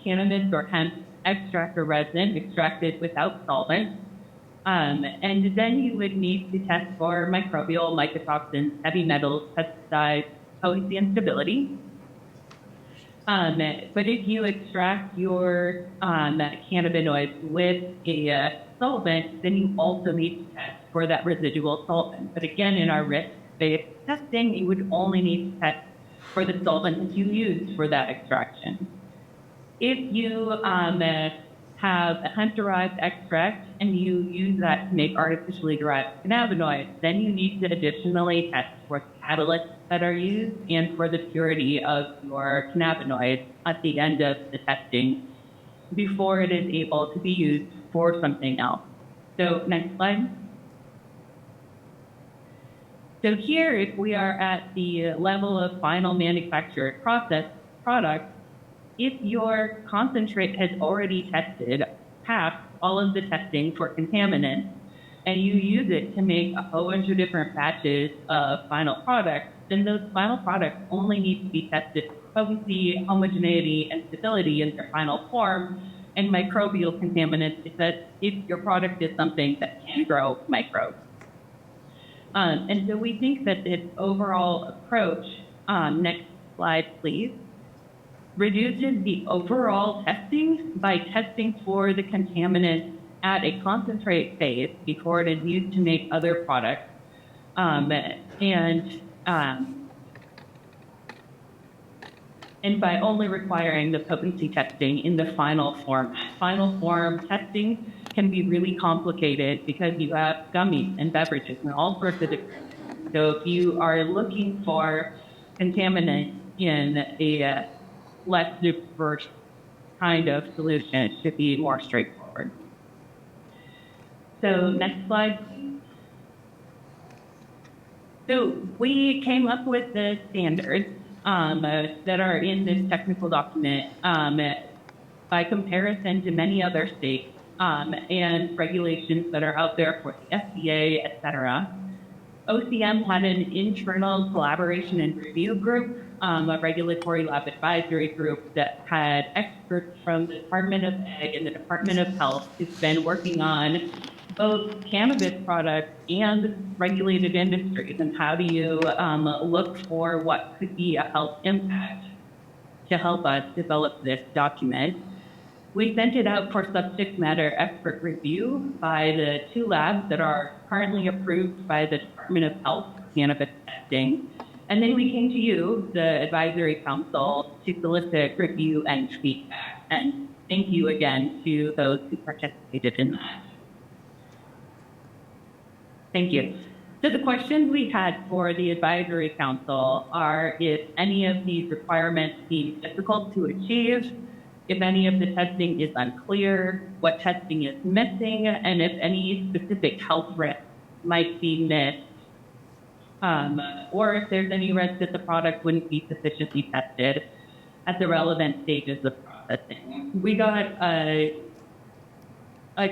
cannabis or hemp extract or resin extracted without solvent. And then you would need to test for microbial, mycotoxins, heavy metals, pesticides, potency, and stability. But if you extract your cannabinoids with a solvent, then you also need to test for that residual solvent. But again, in our risk-based testing, you would only need to test for the solvent that you use for that extraction. If you have a hemp-derived extract and you use that to make artificially derived cannabinoids, then you need to additionally test for catalysts that are used and for the purity of your cannabinoids at the end of the testing before it is able to be used for something else. So next slide. So here, if we are at the level of final manufactured product, if your concentrate has already passed all of the testing for contaminants, and you use it to make a whole bunch of different batches of final products, then those final products only need to be tested for potency, homogeneity, and stability in their final form, and microbial contaminants if your product is something that can grow microbes. And so we think that this overall approach, next slide please, reduces the overall testing by testing for the contaminants at a concentrate phase before it is used to make other products. And by only requiring the potency testing in the final form. Final form testing can be really complicated because you have gummies and beverages and all sorts of different things. So if you are looking for contaminants in a less diverse kind of solution, it should be more straightforward. So next slide. So we came up with the standards that are in this technical document by comparison to many other states and regulations that are out there for the FDA, et cetera. OCM had an internal collaboration and review group, a regulatory lab advisory group that had experts from the Department of Ag and the Department of Health who've been working on both cannabis products and regulated industries, and how do you look for what could be a health impact to help us develop this document. We sent it out for subject matter expert review by the 2 labs that are currently approved by the Department of Health cannabis testing. And then we came to you, the advisory council, to solicit review and feedback. And thank you again to those who participated in that. Thank you. So the questions we had for the advisory council are if any of these requirements seem difficult to achieve, if any of the testing is unclear, what testing is missing, and if any specific health risks might be missed, or if there's any risk that the product wouldn't be sufficiently tested at the relevant stages of processing. We got a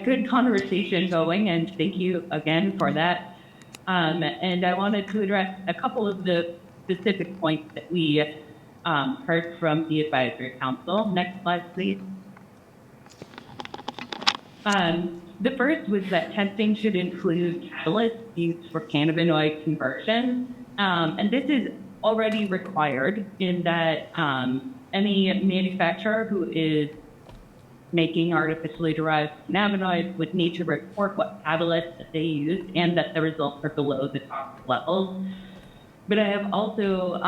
good conversation going, and thank you again for that. And I wanted to address a couple of the specific points that we heard from the advisory council. Next slide, please. The first was that testing should include catalysts used for cannabinoid conversion. And this is already required in that any manufacturer who is making artificially derived cannabinoids would need to report what catalysts that they used and that the results are below the toxic levels. But I have also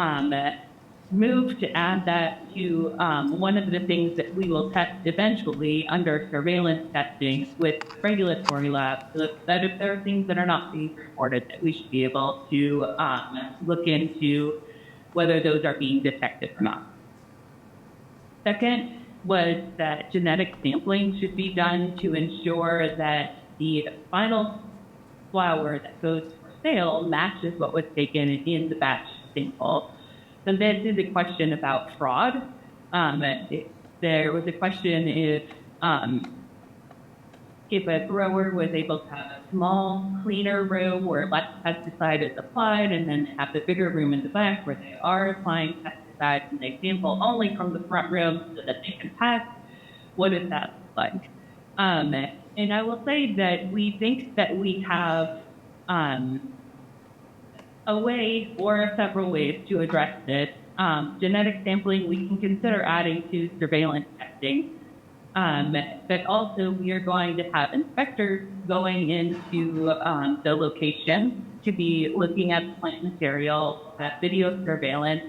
moved to add that to one of the things that we will test eventually under surveillance testing with regulatory labs, so that if there are things that are not being reported, that we should be able to look into whether those are being detected or not. Second was that genetic sampling should be done to ensure that the final flower that goes for sale matches what was taken in the batch sample. And then to the question about fraud, there was a question if a grower was able to have a small, cleaner room where less pesticide is applied, and then have the bigger room in the back where they are applying pesticides and they sample only from the front room so that they can pass, what does that look like? And I will say that we think that we have a way or several ways to address this. Genetic sampling we can consider adding to surveillance testing. But also we are going to have inspectors going into the location to be looking at plant material, at video surveillance.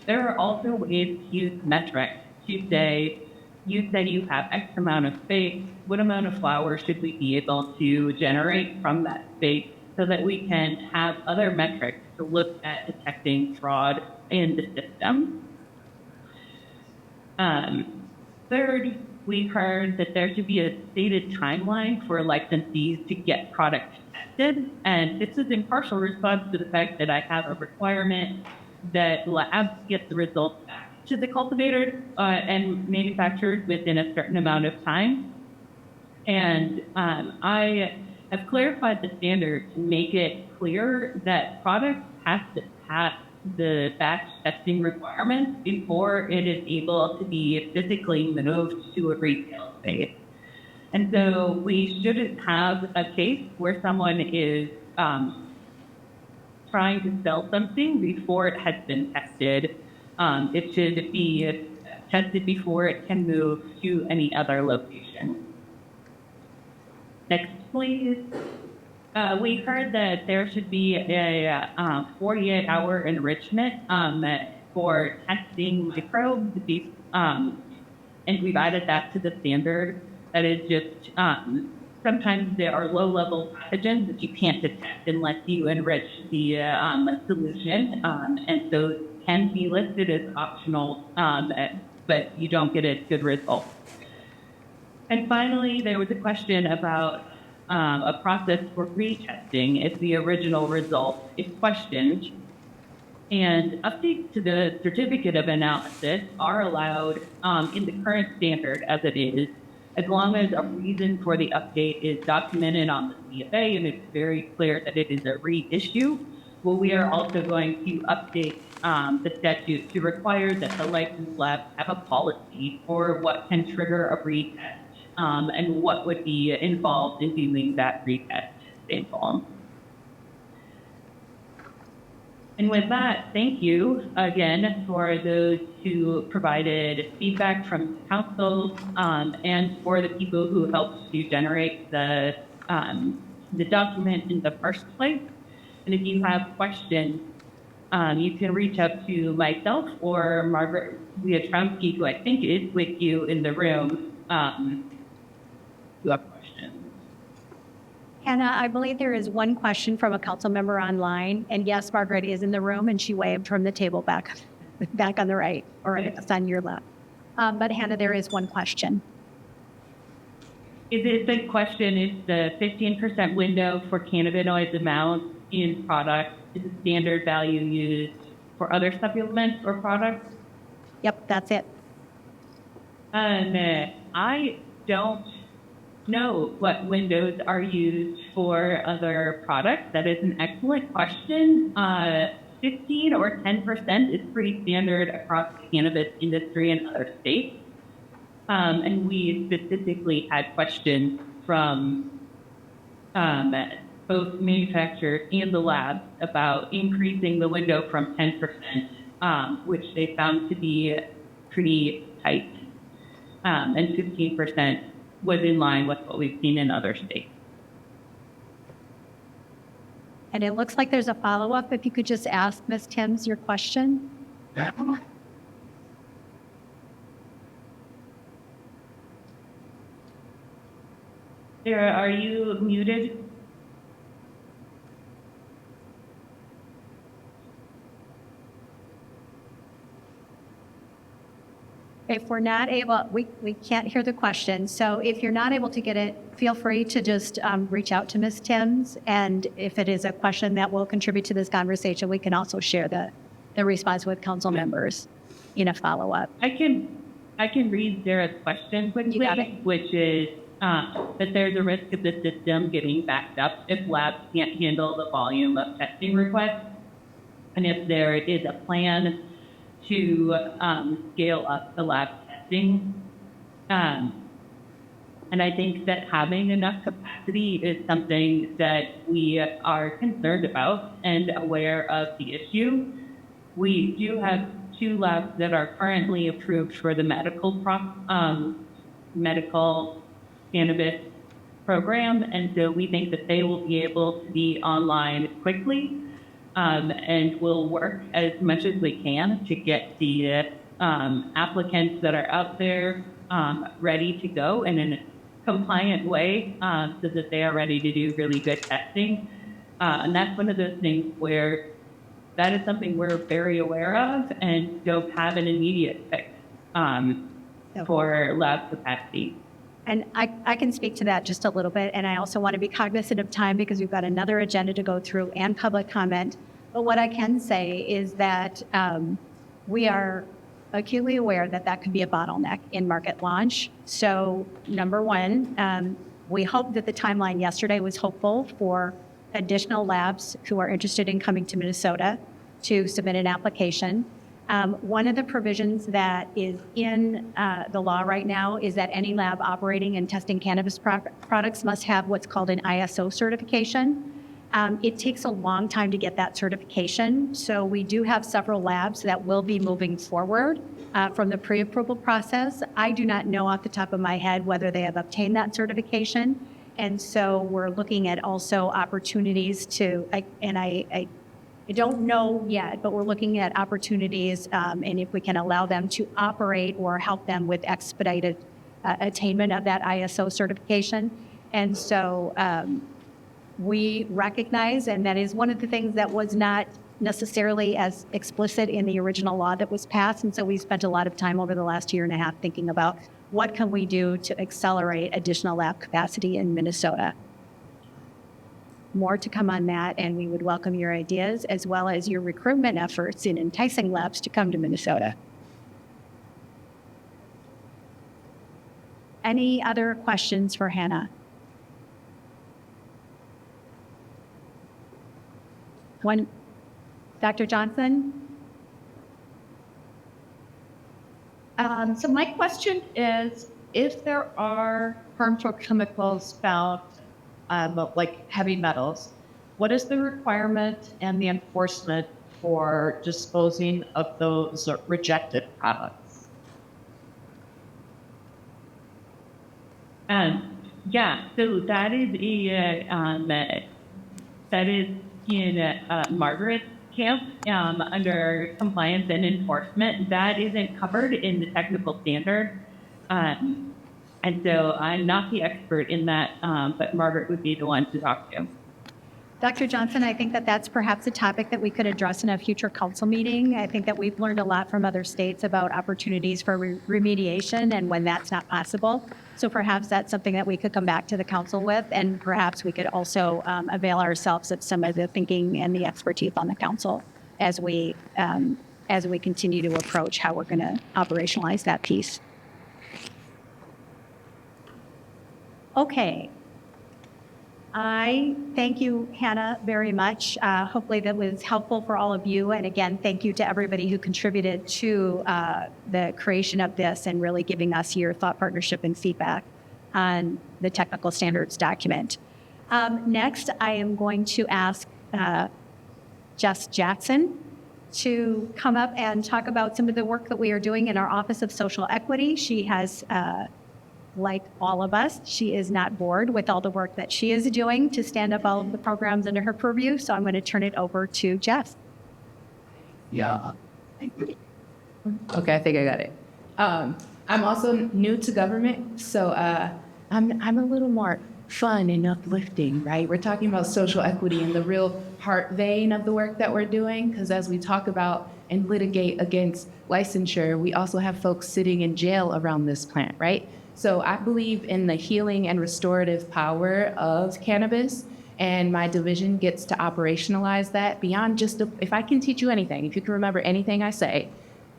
There are also ways to use metrics to say, you said you have X amount of space, what amount of flowers should we be able to generate from that space so that we can have other metrics to look at detecting fraud in the system. Third, we heard that there should be a stated timeline for licensees to get products tested. And this is in partial response to the fact that I have a requirement that labs get the results back to the cultivators and manufacturers within a certain amount of time. And I have clarified the standard to make it clear that products have to pass the batch testing requirements before it is able to be physically moved to a retail space. And so we shouldn't have a case where someone is trying to sell something before it has been tested. It should be tested before it can move to any other location. Next, please. We heard that there should be a 48-hour enrichment for testing the probes, and we've added that to the standard. That is just, sometimes there are low-level pathogens that you can't detect unless you enrich the solution, and those can be listed as optional, but you don't get a good result. And finally, there was a question about a process for retesting if the original result is questioned. And updates to the certificate of analysis are allowed in the current standard as it is, as long as a reason for the update is documented on the CFA and it's very clear that it is a reissue. Well, we are also going to update the statute to require that the licensed labs have a policy for what can trigger a retest. And what would be involved in doing that retest sample. And with that, thank you again for those who provided feedback from council and for the people who helped to generate the document in the first place. And if you have questions, you can reach out to myself or Margaret Wiatrowski, who I think is with you in the room. Have questions. Hannah, I believe there is one question from a council member online. And yes, Margaret is in the room and she waved from the table back on the right, or it's on your left. But Hannah, there is one question. Is it the question, is the 15% window for cannabinoid amounts in products is the standard value used for other supplements or products? Yep, that's it. I don't know what windows are used for other products. That is an excellent question. 15 or 10% is pretty standard across the cannabis industry in other states. And we specifically had questions from both manufacturers and the labs about increasing the window from 10%, which they found to be pretty tight. And 15% was in line with what we've seen in other states. And it looks like there's a follow-up. If you could just ask Ms. Timms your question. Sarah, are you muted? If we're not able, we can't hear the question. So if you're not able to get it, feel free to just reach out to Ms. Timms. And if it is a question that will contribute to this conversation, we can also share the response with council members in a follow-up. I can read Sarah's question You got it. quickly, which is that there's a risk of the system getting backed up if labs can't handle the volume of testing requests, and if there is a plan to scale up the lab testing. And I think that having enough capacity is something that we are concerned about and aware of the issue. We do have 2 labs that are currently approved for the medical cannabis program, and so we think that they will be able to be online quickly. And we'll work as much as we can to get the applicants that are out there ready to go and in a compliant way so that they are ready to do really good testing. And that's one of those things where that is something we're very aware of and don't have an immediate fix for lab capacity. And I can speak to that just a little bit. And I also want to be cognizant of time because we've got another agenda to go through and public comment. But what I can say is that we are acutely aware that that could be a bottleneck in market launch. So number one, we hope that the timeline yesterday was hopeful for additional labs who are interested in coming to Minnesota to submit an application. One of the provisions that is in the law right now is that any lab operating and testing cannabis products must have what's called an ISO certification. It takes a long time to get that certification. So we do have several labs that will be moving forward from the pre-approval process. I do not know off the top of my head whether they have obtained that certification. And so we're looking at also opportunities to, I don't know yet, but we're looking at opportunities and if we can allow them to operate or help them with expedited attainment of that ISO certification. And so we recognize, and that is one of the things that was not necessarily as explicit in the original law that was passed. And so we spent a lot of time over the last year and a half thinking about what can we do to accelerate additional lab capacity in Minnesota. More to come on that, and we would welcome your ideas as well as your recruitment efforts in enticing labs to come to Minnesota. Any other questions for Hannah? One, Dr. Johnson? So my question is, if there are harmful chemicals found, like heavy metals, what is the requirement and the enforcement for disposing of those rejected products? Yeah, so that is in Margaret's camp under compliance and enforcement. That isn't covered in the technical standard. And so I'm not the expert in that, but Margaret would be the one to talk to. Dr. Johnson, I think that that's perhaps a topic that we could address in a future council meeting. I think that we've learned a lot from other states about opportunities for remediation and when that's not possible. So perhaps that's something that we could come back to the council with, and perhaps we could also avail ourselves of some of the thinking and the expertise on the council as we continue to approach how we're going to operationalize that piece. Okay. I thank you, Hannah, very much. Hopefully that was helpful for all of you. And again, thank you to everybody who contributed to the creation of this and really giving us your thought partnership and feedback on the technical standards document. Next, I am going to ask Jess Jackson to come up and talk about some of the work that we are doing in our Office of Social Equity. She has like all of us, she is not bored with all the work that she is doing to stand up all of the programs under her purview. So I'm going to turn it over to Jeff. Yeah. Okay, I think I got it. I'm also new to government, so I'm a little more fun and uplifting, right? We're talking about social equity in the real heart vein of the work that we're doing, because as we talk about and litigate against licensure, we also have folks sitting in jail around this plant, right? So I believe in the healing and restorative power of cannabis, and my division gets to operationalize that beyond just, if I can teach you anything, if you can remember anything I say,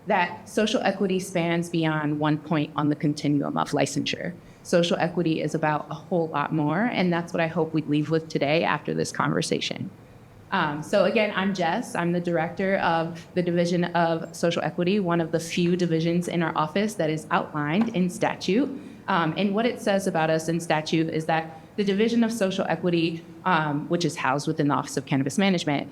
that social equity spans beyond one point on the continuum of licensure. Social equity is about a whole lot more, and that's what I hope we leave with today after this conversation. So again, I'm Jess. I'm the director of the Division of Social Equity, one of the few divisions in our office that is outlined in statute. And what it says about us in statute is that the Division of Social Equity, which is housed within the Office of Cannabis Management,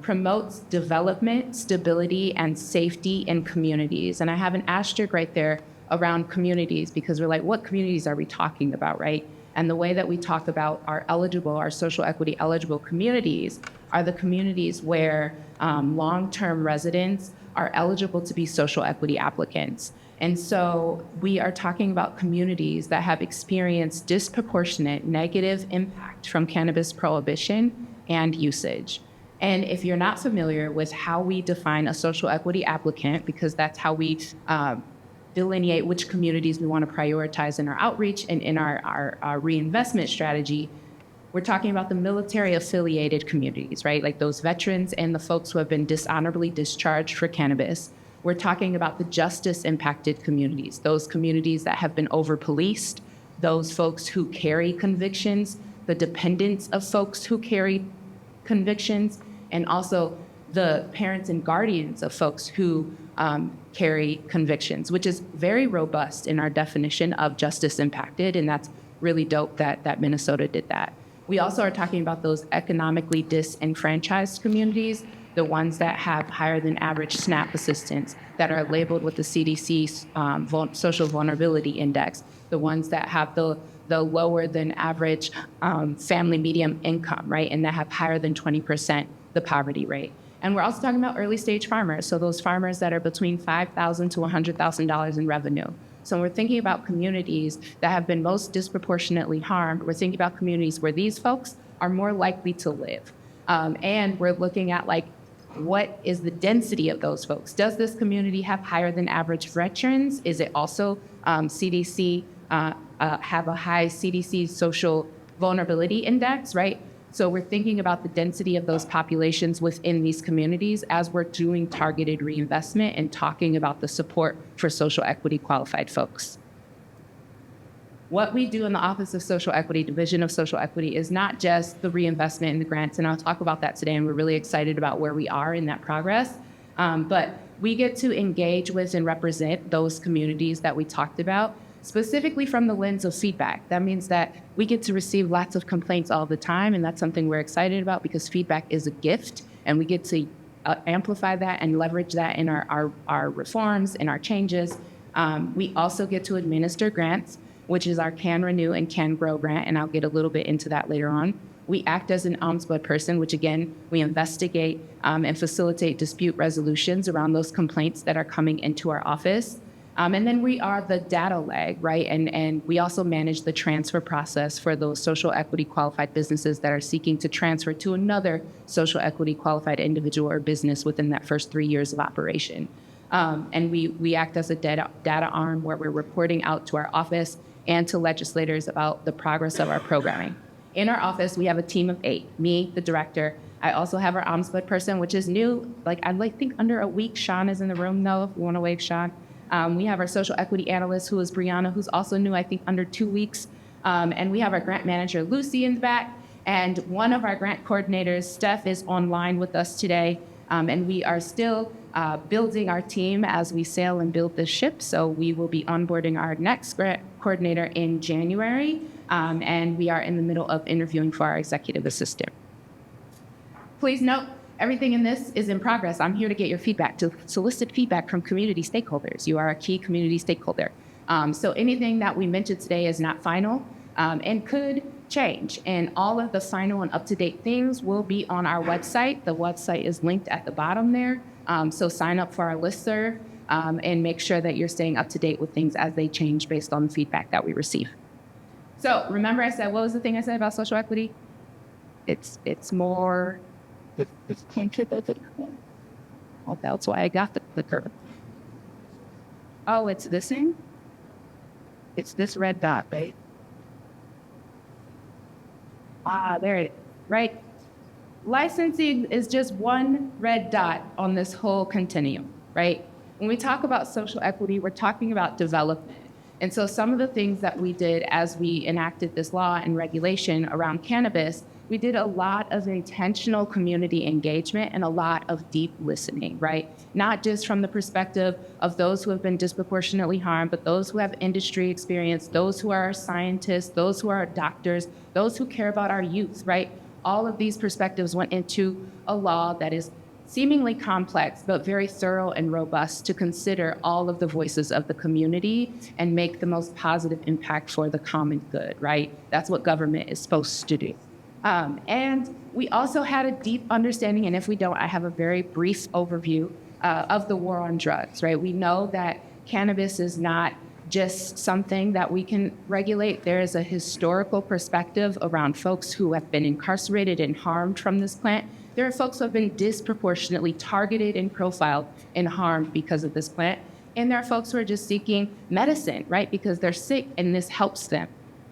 promotes development, stability, and safety in communities. And I have an asterisk right there around communities, because we're like, what communities are we talking about, right? And the way that we talk about our social equity eligible communities are the communities where long-term residents are eligible to be social equity applicants. And so we are talking about communities that have experienced disproportionate negative impact from cannabis prohibition and usage. And if you're not familiar with how we define a social equity applicant, because that's how we delineate which communities we want to prioritize in our outreach and in our reinvestment strategy, we're talking about the military-affiliated communities, right? Like those veterans and the folks who have been dishonorably discharged for cannabis. We're talking about the justice-impacted communities, those communities that have been over-policed, those folks who carry convictions, the dependents of folks who carry convictions, and also the parents and guardians of folks who carry convictions, which is very robust in our definition of justice impacted, and that's really dope that Minnesota did that. We also are talking about those economically disenfranchised communities, the ones that have higher than average SNAP assistance, that are labeled with the CDC Social Vulnerability Index, the ones that have the lower than average family medium income, right, and that have higher than 20% the poverty rate. And we're also talking about early stage farmers, so those farmers that are between $5,000 to $100,000 in revenue. So when we're thinking about communities that have been most disproportionately harmed, we're thinking about communities where these folks are more likely to live. And we're looking at like, what is the density of those folks? Does this community have higher than average veterans? Is it also CDC, have a high CDC social vulnerability index, right? So we're thinking about the density of those populations within these communities as we're doing targeted reinvestment and talking about the support for social equity qualified folks. What we do in the Office of Social Equity, Division of Social Equity, is not just the reinvestment and the grants, and I'll talk about that today, and we're really excited about where we are in that progress. But we get to engage with and represent those communities that we talked about, specifically from the lens of feedback. That means that we get to receive lots of complaints all the time, and that's something we're excited about because feedback is a gift, and we get to amplify that and leverage that in our reforms and our changes. We also get to administer grants, which is our Can Renew and Can Grow grant, and I'll get a little bit into that later on. We act as an ombudsperson, which again, we investigate and facilitate dispute resolutions around those complaints that are coming into our office. And then we are the data leg, right? And we also manage the transfer process for those social equity qualified businesses that are seeking to transfer to another social equity qualified individual or business within that first 3 years of operation. And we act as a data arm where we're reporting out to our office and to legislators about the progress of our programming. In our office, we have a team of 8, me, the director. I also have our ombudsperson, which is new. I think under a week. Sean is in the room though, if you want to wave Sean. We have our social equity analyst, who is Brianna, who's also new, I think under 2 weeks. And we have our grant manager, Lucy, in the back. And one of our grant coordinators, Steph, is online with us today. And we are still building our team as we sail and build this ship. So we will be onboarding our next grant coordinator in January. And we are in the middle of interviewing for our executive assistant. Please note, everything in this is in progress. I'm here to get your feedback, to solicit feedback from community stakeholders. You are a key community stakeholder. So anything that we mentioned today is not final and could change. And all of the final and up-to-date things will be on our website. The website is linked at the bottom there. So sign up for our listserv and make sure that you're staying up to date with things as they change based on the feedback that we receive. So remember I said, what was the thing I said about social equity? It's more, well, that's why I got the curve. Oh, it's this thing? It's this red dot, right? There it is, right? Licensing is just one red dot on this whole continuum, right? When we talk about social equity, we're talking about development. And so some of the things that we did as we enacted this law and regulation around cannabis, we did a lot of intentional community engagement and a lot of deep listening, right? Not just from the perspective of those who have been disproportionately harmed, but those who have industry experience, those who are our scientists, those who are our doctors, those who care about our youth, right? All of these perspectives went into a law that is seemingly complex, but very thorough and robust to consider all of the voices of the community and make the most positive impact for the common good, right? That's what government is supposed to do. And we also had a deep understanding, and if we don't, I have a very brief overview of the war on drugs, right? We know that cannabis is not just something that we can regulate. There is a historical perspective around folks who have been incarcerated and harmed from this plant. There are folks who have been disproportionately targeted and profiled and harmed because of this plant. And there are folks who are just seeking medicine, right? Because they're sick and this helps them.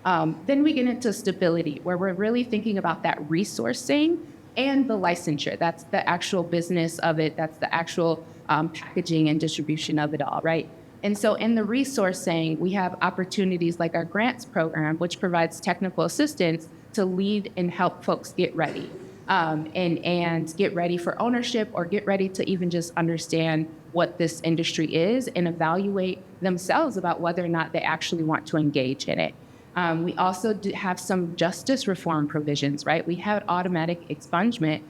Then we get into stability, where we're really thinking about that resourcing and the licensure. That's the actual business of it. That's the actual packaging and distribution of it all, right? And so in the resourcing, we have opportunities like our grants program, which provides technical assistance to lead and help folks get ready. And get ready for ownership or get ready to even just understand what this industry is and evaluate themselves about whether or not they actually want to engage in it. We also have some justice reform provisions, right? We have automatic expungement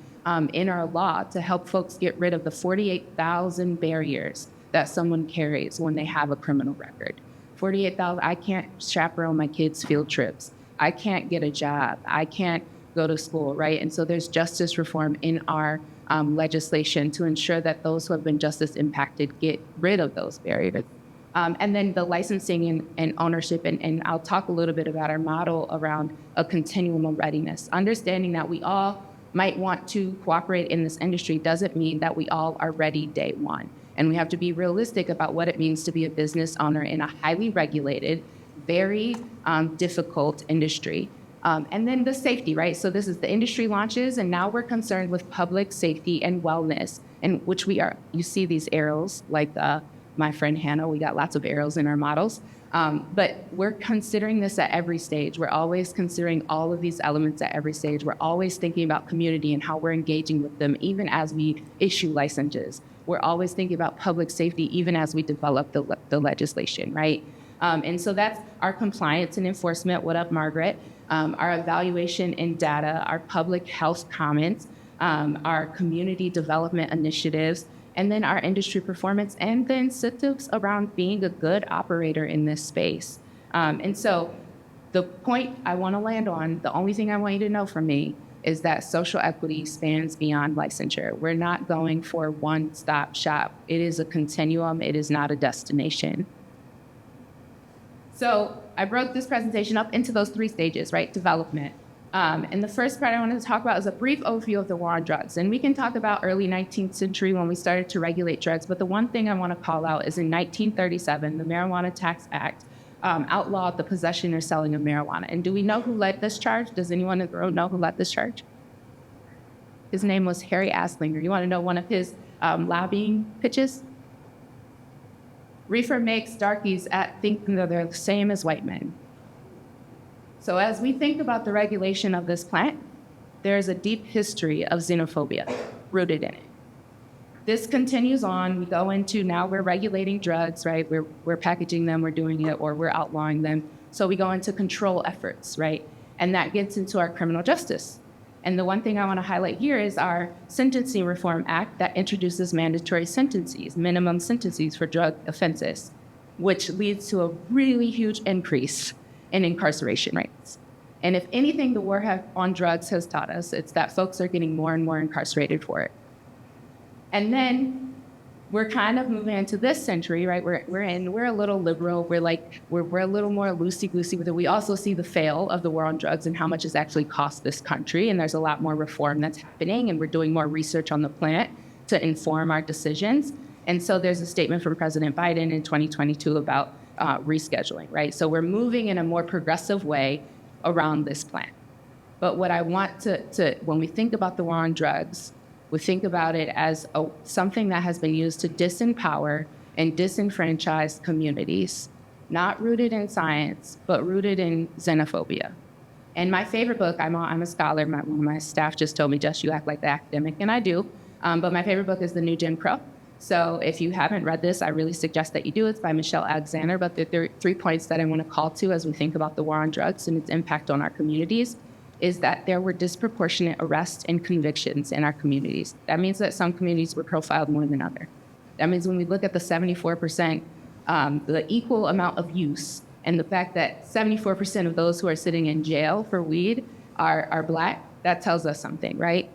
in our law to help folks get rid of the 48,000 barriers that someone carries when they have a criminal record. 48,000, I can't chaperone my kids' field trips. I can't get a job. I can't go to school, right? And so there's justice reform in our legislation to ensure that those who have been justice impacted get rid of those barriers. And then the licensing and ownership, and I'll talk a little bit about our model around a continuum of readiness. Understanding that we all might want to cooperate in this industry doesn't mean that we all are ready day one. And we have to be realistic about what it means to be a business owner in a highly regulated, very difficult industry. And then the safety, right? So this is the industry launches, and now we're concerned with public safety and wellness, and which we are. You see these arrows, like my friend Hannah, we got lots of arrows in our models. But we're considering this at every stage. We're always considering all of these elements at every stage. We're always thinking about community and how we're engaging with them, even as we issue licenses. We're always thinking about public safety, even as we develop the legislation, right? And so that's our compliance and enforcement. What up, Margaret? Our evaluation and data, our public health comments, our community development initiatives, and then our industry performance and the incentives around being a good operator in this space. And so the point I want to land on, the only thing I want you to know from me is that social equity spans beyond licensure. We're not going for one-stop shop. It is a continuum. It is not a destination. So I broke this presentation up into those three stages, right? Development. And the first part I wanted to talk about is a brief overview of the war on drugs. And we can talk about early 19th century when we started to regulate drugs, but the one thing I want to call out is in 1937, the Marijuana Tax Act outlawed the possession or selling of marijuana. And do we know who led this charge? Does anyone in the room know who led this charge? His name was Harry Aslinger. You want to know one of his lobbying pitches? Reefer makes darkies think that they're the same as white men. So as we think about the regulation of this plant, there's a deep history of xenophobia rooted in it. This continues on. We go into now we're regulating drugs, right? We're packaging them, we're doing it, or we're outlawing them. So we go into control efforts, right? And that gets into our criminal justice. And the one thing I want to highlight here is our Sentencing Reform Act that introduces mandatory sentences, minimum sentences for drug offenses, which leads to a really huge increase in incarceration rates. And if anything the war on drugs has taught us, it's that folks are getting more and more incarcerated for it. And then we're kind of moving into this century, right? We're a little liberal. We're a little more loosey-goosey with it. We also see the fail of the war on drugs and how much it's actually cost this country. And there's a lot more reform that's happening, and we're doing more research on the plant to inform our decisions. And so there's a statement from President Biden in 2022 about rescheduling, right? So we're moving in a more progressive way around this plant. But what I want to when we think about the war on drugs, we think about it as something that has been used to disempower and disenfranchise communities, not rooted in science, but rooted in xenophobia. And my favorite book, I'm a scholar, my staff just told me, Jess, you act like the academic, and I do, but my favorite book is The New Jim Crow. So if you haven't read this, I really suggest that you do. It's by Michelle Alexander, but there are 3 points that I want to call to as we think about the war on drugs and its impact on our communities. Is that there were disproportionate arrests and convictions in our communities. That means that some communities were profiled more than others. That means when we look at the 74%, the equal amount of use, and the fact that 74% of those who are sitting in jail for weed are Black, that tells us something, right?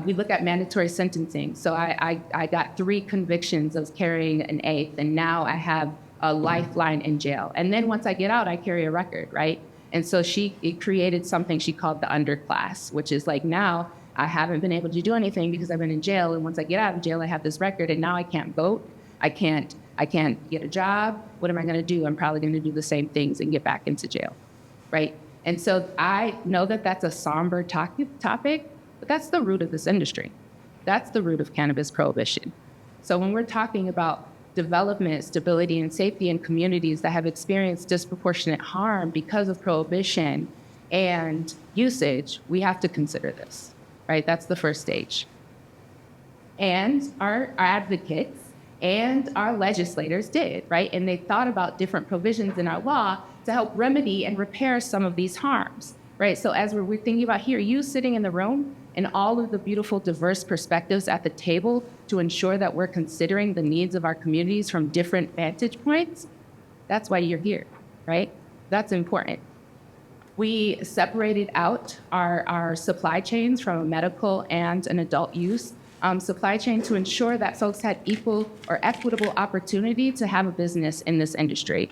We look at mandatory sentencing. So I got 3 convictions of carrying an eighth, and now I have a lifeline in jail. And then once I get out, I carry a record, right? And so it created something she called the underclass, which is like, now I haven't been able to do anything because I've been in jail. And once I get out of jail, I have this record, and now I can't vote. I can't get a job. What am I going to do? I'm probably going to do the same things and get back into jail, right? And so I know that that's a somber topic, but that's the root of this industry. That's the root of cannabis prohibition. So when we're talking about development, stability, and safety in communities that have experienced disproportionate harm because of prohibition and usage, we have to consider this, right? That's the first stage. And our advocates and our legislators did, right? And they thought about different provisions in our law to help remedy and repair some of these harms, right? So as we're thinking about here, you sitting in the room and all of the beautiful, diverse perspectives at the table to ensure that we're considering the needs of our communities from different vantage points, that's why you're here, right? That's important. We separated out our supply chains from a medical and an adult use supply chain to ensure that folks had equal or equitable opportunity to have a business in this industry.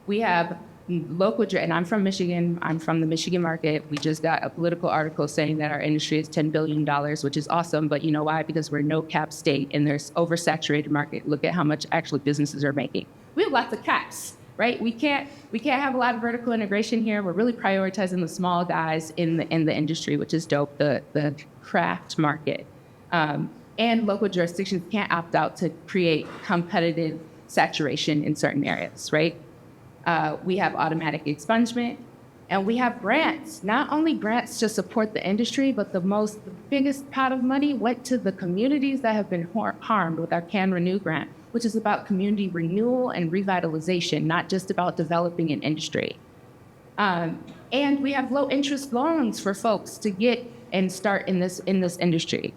We have local, and I'm from Michigan, I'm from the Michigan market. We just got a political article saying that our industry is $10 billion, which is awesome, but you know why? Because we're a no-cap state and there's oversaturated market. Look at how much actually businesses are making. We have lots of caps, right? We can't have a lot of vertical integration here. We're really prioritizing the small guys in the industry, which is dope, the craft market. And local jurisdictions can't opt out to create competitive saturation in certain areas, right? We have automatic expungement, and we have grants. Not only grants to support the industry, but the biggest pot of money went to the communities that have been harmed with our Can Renew grant, which is about community renewal and revitalization, not just about developing an industry. And we have low interest loans for folks to get and start in this industry.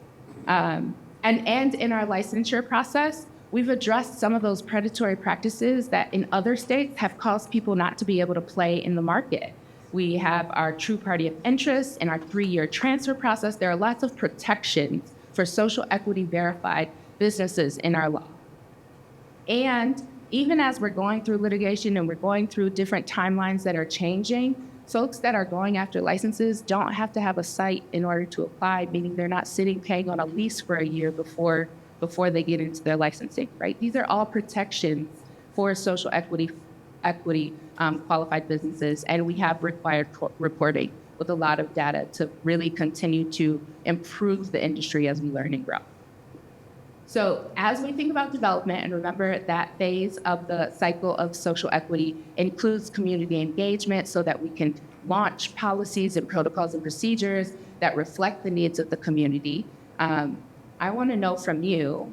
And in our licensure process, we've addressed some of those predatory practices that in other states have caused people not to be able to play in the market. We have our true party of interest and our 3-year transfer process. There are lots of protections for social equity verified businesses in our law. And even as we're going through litigation and we're going through different timelines that are changing, folks that are going after licenses don't have to have a site in order to apply, meaning they're not sitting paying on a lease for a year before they get into their licensing, right? These are all protections for social equity qualified businesses, and we have required reporting with a lot of data to really continue to improve the industry as we learn and grow. So as we think about development, and remember that phase of the cycle of social equity includes community engagement so that we can launch policies and protocols and procedures that reflect the needs of the community. I want to know from you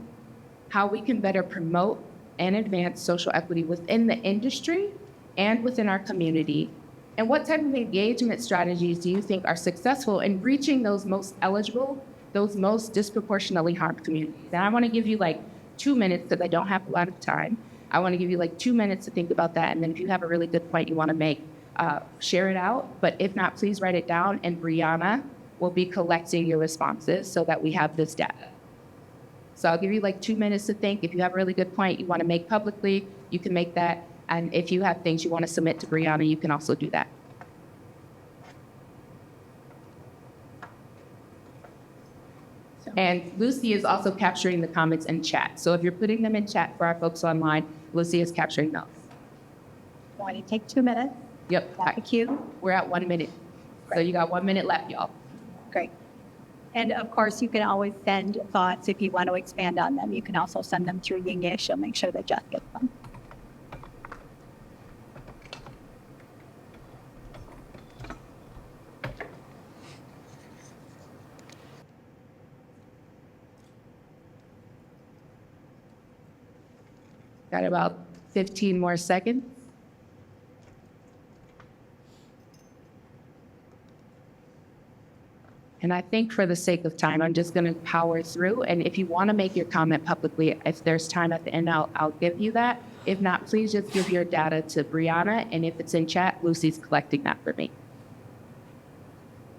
how we can better promote and advance social equity within the industry and within our community. And what type of engagement strategies do you think are successful in reaching those most eligible, those most disproportionately harmed communities? And I want to give you like 2 minutes because I don't have a lot of time. I want to give you like 2 minutes to think about that. And then if you have a really good point you want to make, share it out. But if not, please write it down. And Brianna will be collecting your responses so that we have this data. So I'll give you like 2 minutes to think. If you have a really good point you want to make publicly, you can make that. And if you have things you want to submit to Brianna, you can also do that. And Lucy is also capturing the comments in chat. So if you're putting them in chat for our folks online, Lucy is capturing those. Want to take 2 minutes? Yep. Back to queue. We're at 1 minute. So you got 1 minute left, y'all. Great. And of course, you can always send thoughts if you want to expand on them. You can also send them through Yinge. She'll make sure that Jeff gets them. Got about 15 more seconds. And I think for the sake of time, I'm just going to power through. And if you want to make your comment publicly, if there's time at the end, I'll give you that. If not, please just give your data to Brianna. And if it's in chat, Lucy's collecting that for me.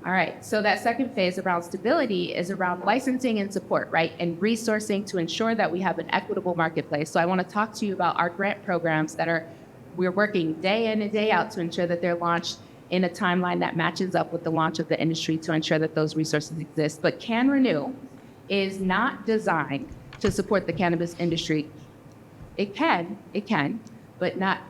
All right, so that second phase around stability is around licensing and support, right? And resourcing to ensure that we have an equitable marketplace. So I want to talk to you about our grant programs that we're working day in and day out to ensure that they're launched in a timeline that matches up with the launch of the industry to ensure that those resources exist. But Can Renew is not designed to support the cannabis industry. It can, but not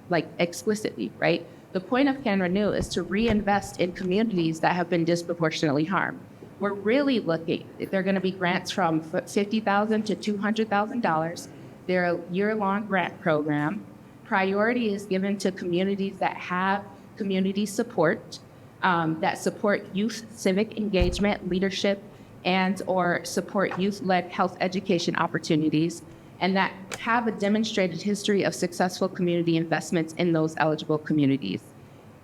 like explicitly, right? The point of Can Renew is to reinvest in communities that have been disproportionately harmed. We're really looking, they're going to be grants from $50,000 to $200,000. They're a year-long grant program. Priority is given to communities that have community support, that support youth civic engagement, leadership, and or support youth-led health education opportunities, and that have a demonstrated history of successful community investments in those eligible communities.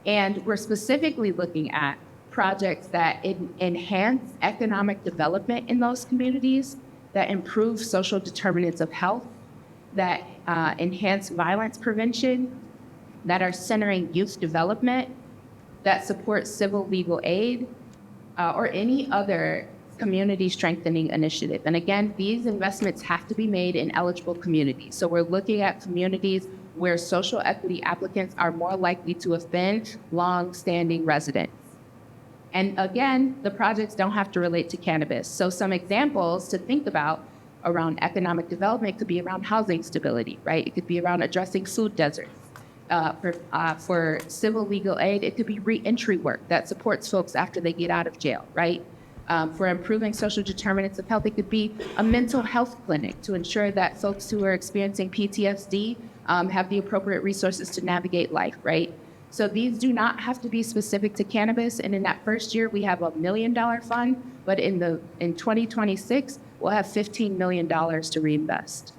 And we're specifically looking at projects that enhance economic development in those communities, that improve social determinants of health, that enhance violence prevention, that are centering youth development, that support civil legal aid, or any other community strengthening initiative. And again, these investments have to be made in eligible communities. So we're looking at communities where social equity applicants are more likely to have been long-standing residents. And again, the projects don't have to relate to cannabis. So some examples to think about around economic development could be around housing stability, right? It could be around addressing food deserts. For civil legal aid, it could be reentry work that supports folks after they get out of jail, right? For improving social determinants of health, it could be a mental health clinic to ensure that folks who are experiencing PTSD have the appropriate resources to navigate life, right? So these do not have to be specific to cannabis. And in that first year, we have $1 million fund, but in 2026, we'll have $15 million to reinvest.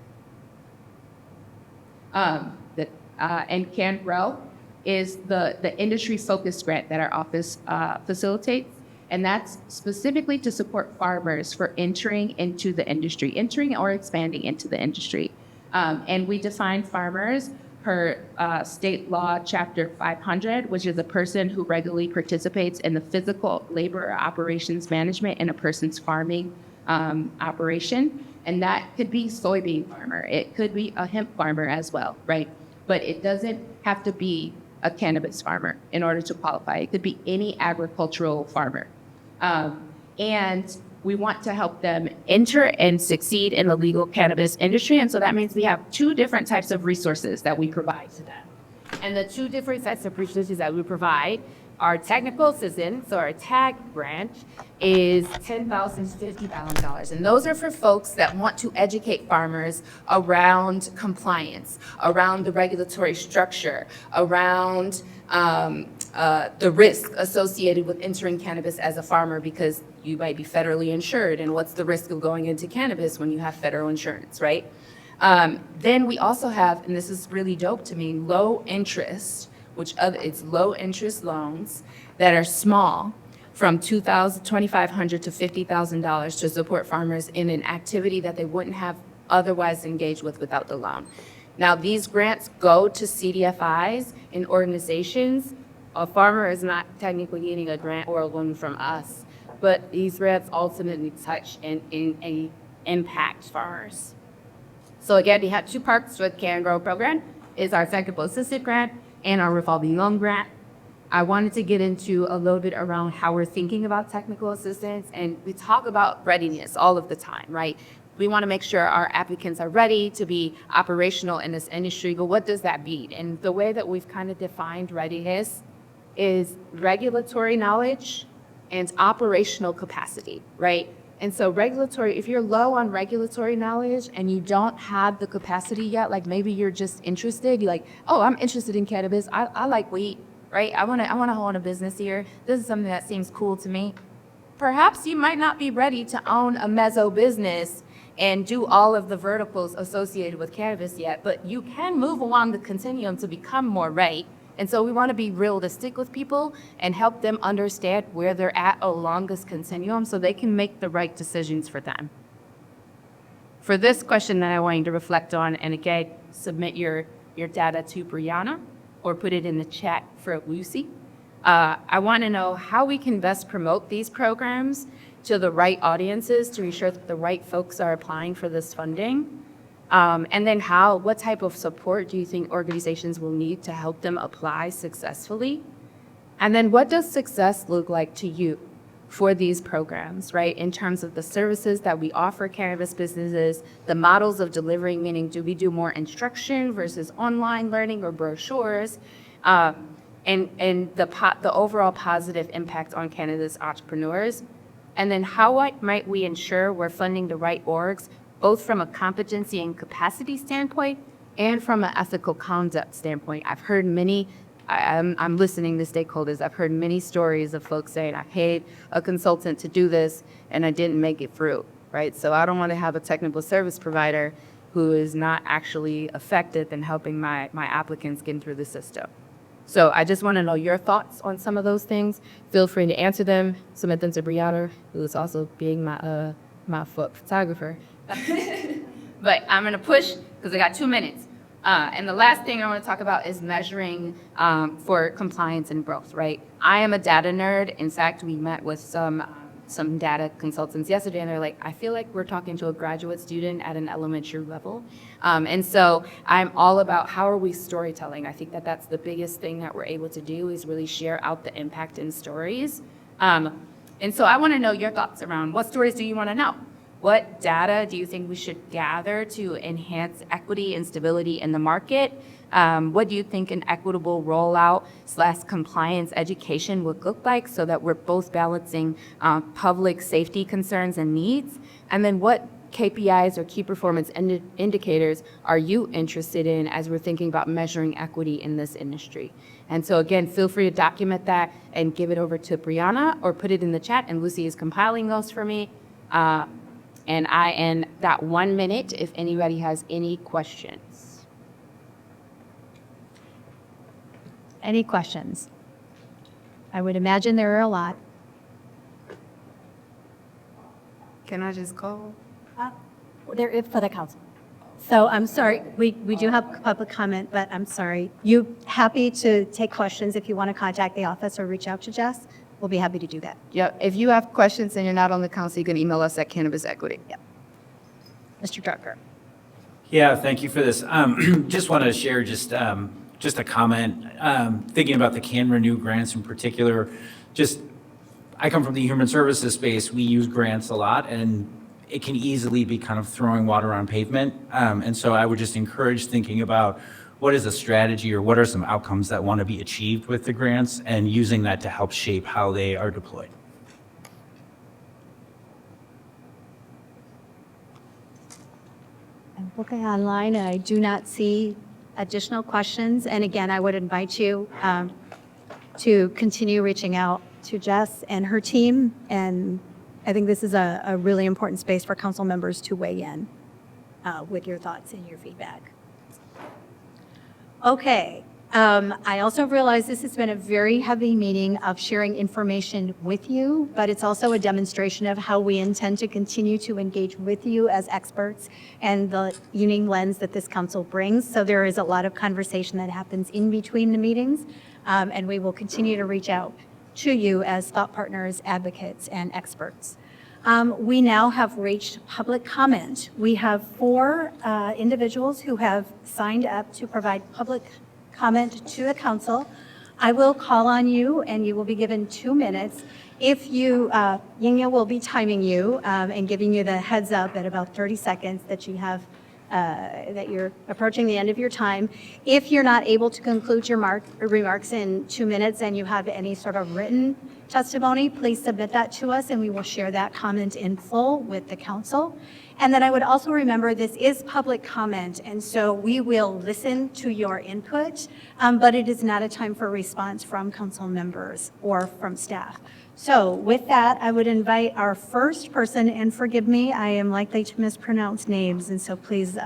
And Can Grow is the industry-focused grant that our office facilitates. And that's specifically to support farmers for entering into the industry, entering or expanding into the industry. And we define farmers per state law chapter 500, which is a person who regularly participates in the physical labor or operations management in a person's farming operation. And that could be soybean farmer. It could be a hemp farmer as well, right? But it doesn't have to be a cannabis farmer in order to qualify. It could be any agricultural farmer. And we want to help them enter and succeed in the legal cannabis industry. And so that means we have 2 different types of resources that we provide to them. And the 2 different sets of resources that we provide are technical assistance, so our TAG branch is $10,000 to $50,000. And those are for folks that want to educate farmers around compliance, around the regulatory structure, around the risk associated with entering cannabis as a farmer, because you might be federally insured, and what's the risk of going into cannabis when you have federal insurance, right? Then we also have, and this is really dope to me, low interest, it's low interest loans that are small, from $2,500 to $50,000 to support farmers in an activity that they wouldn't have otherwise engaged with without the loan. Now, these grants go to CDFIs and organizations. A farmer is not technically getting a grant or a loan from us, but these grants ultimately touch and impact farmers. So again, we had two parts with Can Grow program, is our technical assistant grant and our revolving loan grant. I wanted to get into a little bit around how we're thinking about technical assistance, and we talk about readiness all of the time, right? We want to make sure our applicants are ready to be operational in this industry, but what does that mean? And the way that we've kind of defined readiness is regulatory knowledge and operational capacity, right? And so regulatory, if you're low on regulatory knowledge and you don't have the capacity yet, like maybe you're just interested, you're like, oh, I'm interested in cannabis, I like weed, right? I wanna own a business here. This is something that seems cool to me. Perhaps you might not be ready to own a mezzo business and do all of the verticals associated with cannabis yet, but you can move along the continuum to become more ready. And so we want to be realistic with people and help them understand where they're at along this continuum so they can make the right decisions for them. For this question that I want you to reflect on, and again, submit your data to Brianna or put it in the chat for Lucy. I want to know how we can best promote these programs to the right audiences to ensure that the right folks are applying for this funding. And then what type of support do you think organizations will need to help them apply successfully? And then what does success look like to you for these programs, right? In terms of the services that we offer cannabis businesses, the models of delivering, meaning do we do more instruction versus online learning or brochures? And the overall positive impact on cannabis entrepreneurs. And then how might we ensure we're funding the right orgs, both from a competency and capacity standpoint and from an ethical conduct standpoint? I've heard many, I'm listening to stakeholders, I've heard many stories of folks saying, I paid a consultant to do this and I didn't make it through, right? So I don't want to have a technical service provider who is not actually effective in helping my applicants get through the system. So I just want to know your thoughts on some of those things. Feel free to answer them, submit them to Brianna, who is also being my photographer. But I'm going to push because I got 2 minutes. And the last thing I want to talk about is measuring for compliance and growth, right? I am a data nerd. In fact, we met with some data consultants yesterday, and they're like, I feel like we're talking to a graduate student at an elementary level. And so I'm all about how are we storytelling? I think that that's the biggest thing that we're able to do is really share out the impact in stories. And so I want to know your thoughts around what stories do you want to know? What data do you think we should gather to enhance equity and stability in the market? What do you think an equitable rollout / compliance education would look like so that we're both balancing public safety concerns and needs? And then what KPIs or key performance indicators are you interested in as we're thinking about measuring equity in this industry? And so again, feel free to document that and give it over to Brianna or put it in the chat, and Lucy is compiling those for me. And I am that 1 minute if anybody has any questions. Any questions? I would imagine there are a lot. Can I just call? There is for the council. So I'm sorry, we do have public comment, but I'm sorry. You happy to take questions if you want to contact the office or reach out to Jess? We'll be happy to do that. Yeah, if you have questions and you're not on the council, you can email us at Cannabis Equity. Yep. Mr. Drucker. Yeah, thank you for this. Just want to share just a comment. Thinking about the Can Renew grants in particular, I come from the human services space. We use grants a lot, and it can easily be kind of throwing water on pavement. And so I would just encourage thinking about what is a strategy or what are some outcomes that want to be achieved with the grants and using that to help shape how they are deployed. I'm looking online and I do not see additional questions. And again, I would invite you to continue reaching out to Jess and her team. And I think this is a really important space for council members to weigh in with your thoughts and your feedback. Okay. I also realize this has been a very heavy meeting of sharing information with you, but it's also a demonstration of how we intend to continue to engage with you as experts and the unique lens that this council brings. So there is a lot of conversation that happens in between the meetings, and we will continue to reach out to you as thought partners, advocates, and experts. We now have reached public comment. We have 4 individuals who have signed up to provide public comment to the council. I will call on you and you will be given 2 minutes. If you, Yingya will be timing you and giving you the heads up at about 30 seconds that you have, that you're approaching the end of your time. If you're not able to conclude your remarks in 2 minutes and you have any sort of written testimony, please submit that to us and we will share that comment in full with the council. And then I would also remember this is public comment, and so we will listen to your input, but it is not a time for response from council members or from staff. So with that, I would invite our first person, and forgive me, I am likely to mispronounce names, and so please,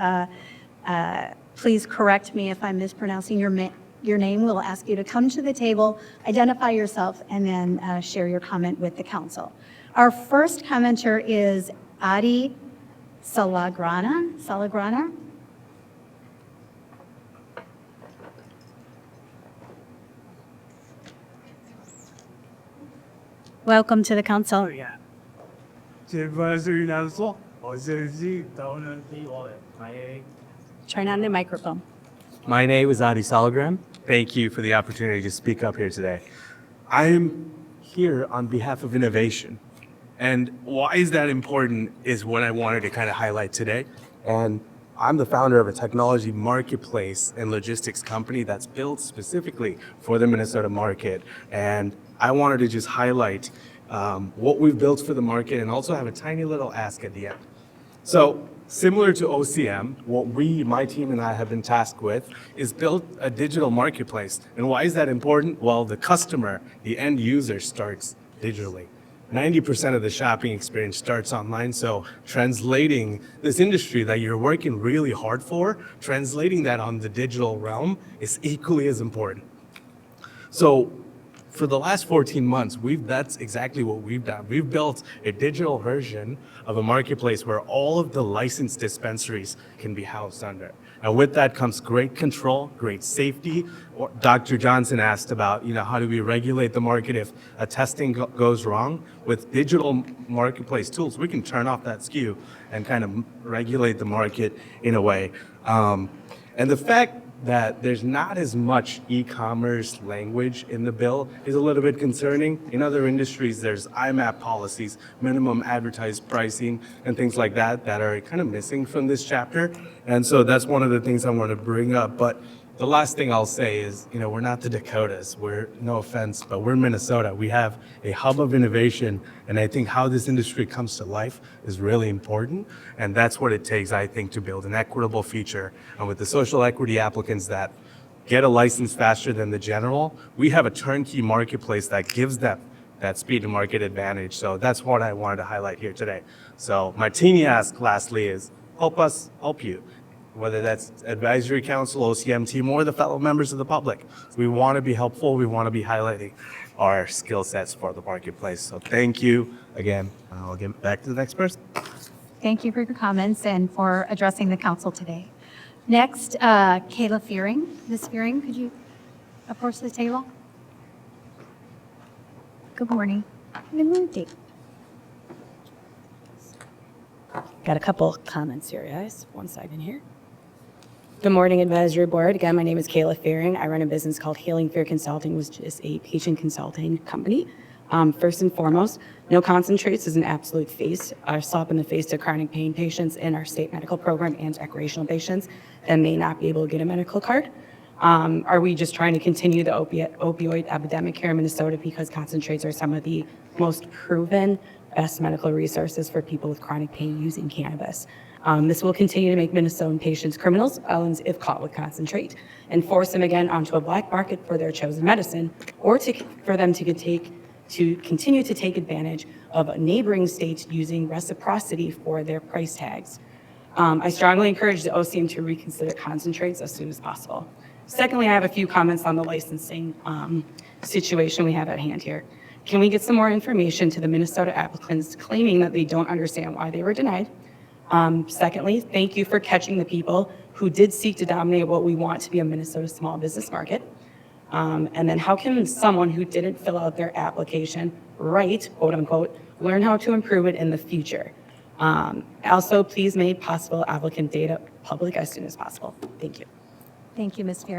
please correct me if I'm mispronouncing your name. We'll ask you to come to the table, identify yourself, and then share your comment with the council. Our first commenter is Adi Salagrana. Welcome to the council. Turn on the microphone. My name is Adi Salagram. Thank you for the opportunity to speak up here today. I am here on behalf of innovation. And why is that important is what I wanted to kind of highlight today. And I'm the founder of a technology marketplace and logistics company that's built specifically for the Minnesota market. And I wanted to just highlight what we've built for the market and also have a tiny little ask at the end. So similar to OCM, what my team and I have been tasked with is build a digital marketplace. And why is that important? Well, the customer, the end user starts digitally. 90% of the shopping experience starts online, so translating this industry that you're working really hard for, translating that on the digital realm is equally as important. So for the last 14 months, that's exactly what we've done. We've built a digital version of a marketplace where all of the licensed dispensaries can be housed under. And with that comes great control, great safety. Dr. Johnson asked about, how do we regulate the market if a testing goes wrong? With digital marketplace tools, we can turn off that SKU and kind of regulate the market in a way. And the fact that there's not as much e-commerce language in the bill is a little bit concerning. In other industries, there's IMAP policies, minimum advertised pricing, and things like that that are kind of missing from this chapter. And so that's one of the things I want to bring up. But the last thing I'll say is, we're not the Dakotas. No offense, but we're Minnesota. We have a hub of innovation, and I think how this industry comes to life is really important. And that's what it takes, I think, to build an equitable future. And with the social equity applicants that get a license faster than the general, we have a turnkey marketplace that gives that speed to market advantage. So that's what I wanted to highlight here today. So my teeny ask lastly is help us help you. Whether that's advisory council, OCM team, or the fellow members of the public. We want to be helpful. We want to be highlighting our skill sets for the marketplace. So thank you again. I'll get back to the next person. Thank you for your comments and for addressing the council today. Next, Kayla Fearing. Ms. Fearing, could you approach the table? Good morning. Good morning. Got a couple comments here, guys. One second here. Good morning, Advisory Board. Again, my name is Kayla Fearing. I run a business called Healing Fear Consulting, which is a patient consulting company. First and foremost, no concentrates is an absolute slap in the face to chronic pain patients in our state medical program and recreational patients that may not be able to get a medical card. Are we just trying to continue the opioid epidemic here in Minnesota because concentrates are some of the most proven, best medical resources for people with chronic pain using cannabis? This will continue to make Minnesotan patients criminals, felons if caught with concentrate, and force them again onto a black market for their chosen medicine, or for them to continue to take advantage of neighboring states using reciprocity for their price tags. I strongly encourage the OCM to reconsider concentrates as soon as possible. Secondly, I have a few comments on the licensing situation we have at hand here. Can we get some more information to the Minnesota applicants claiming that they don't understand why they were denied? Secondly, thank you for catching the people who did seek to dominate what we want to be a Minnesota small business market. And then how can someone who didn't fill out their application write, quote unquote, learn how to improve it in the future. Also, please make possible applicant data public as soon as possible. Thank you. Thank you, Ms. Fearing.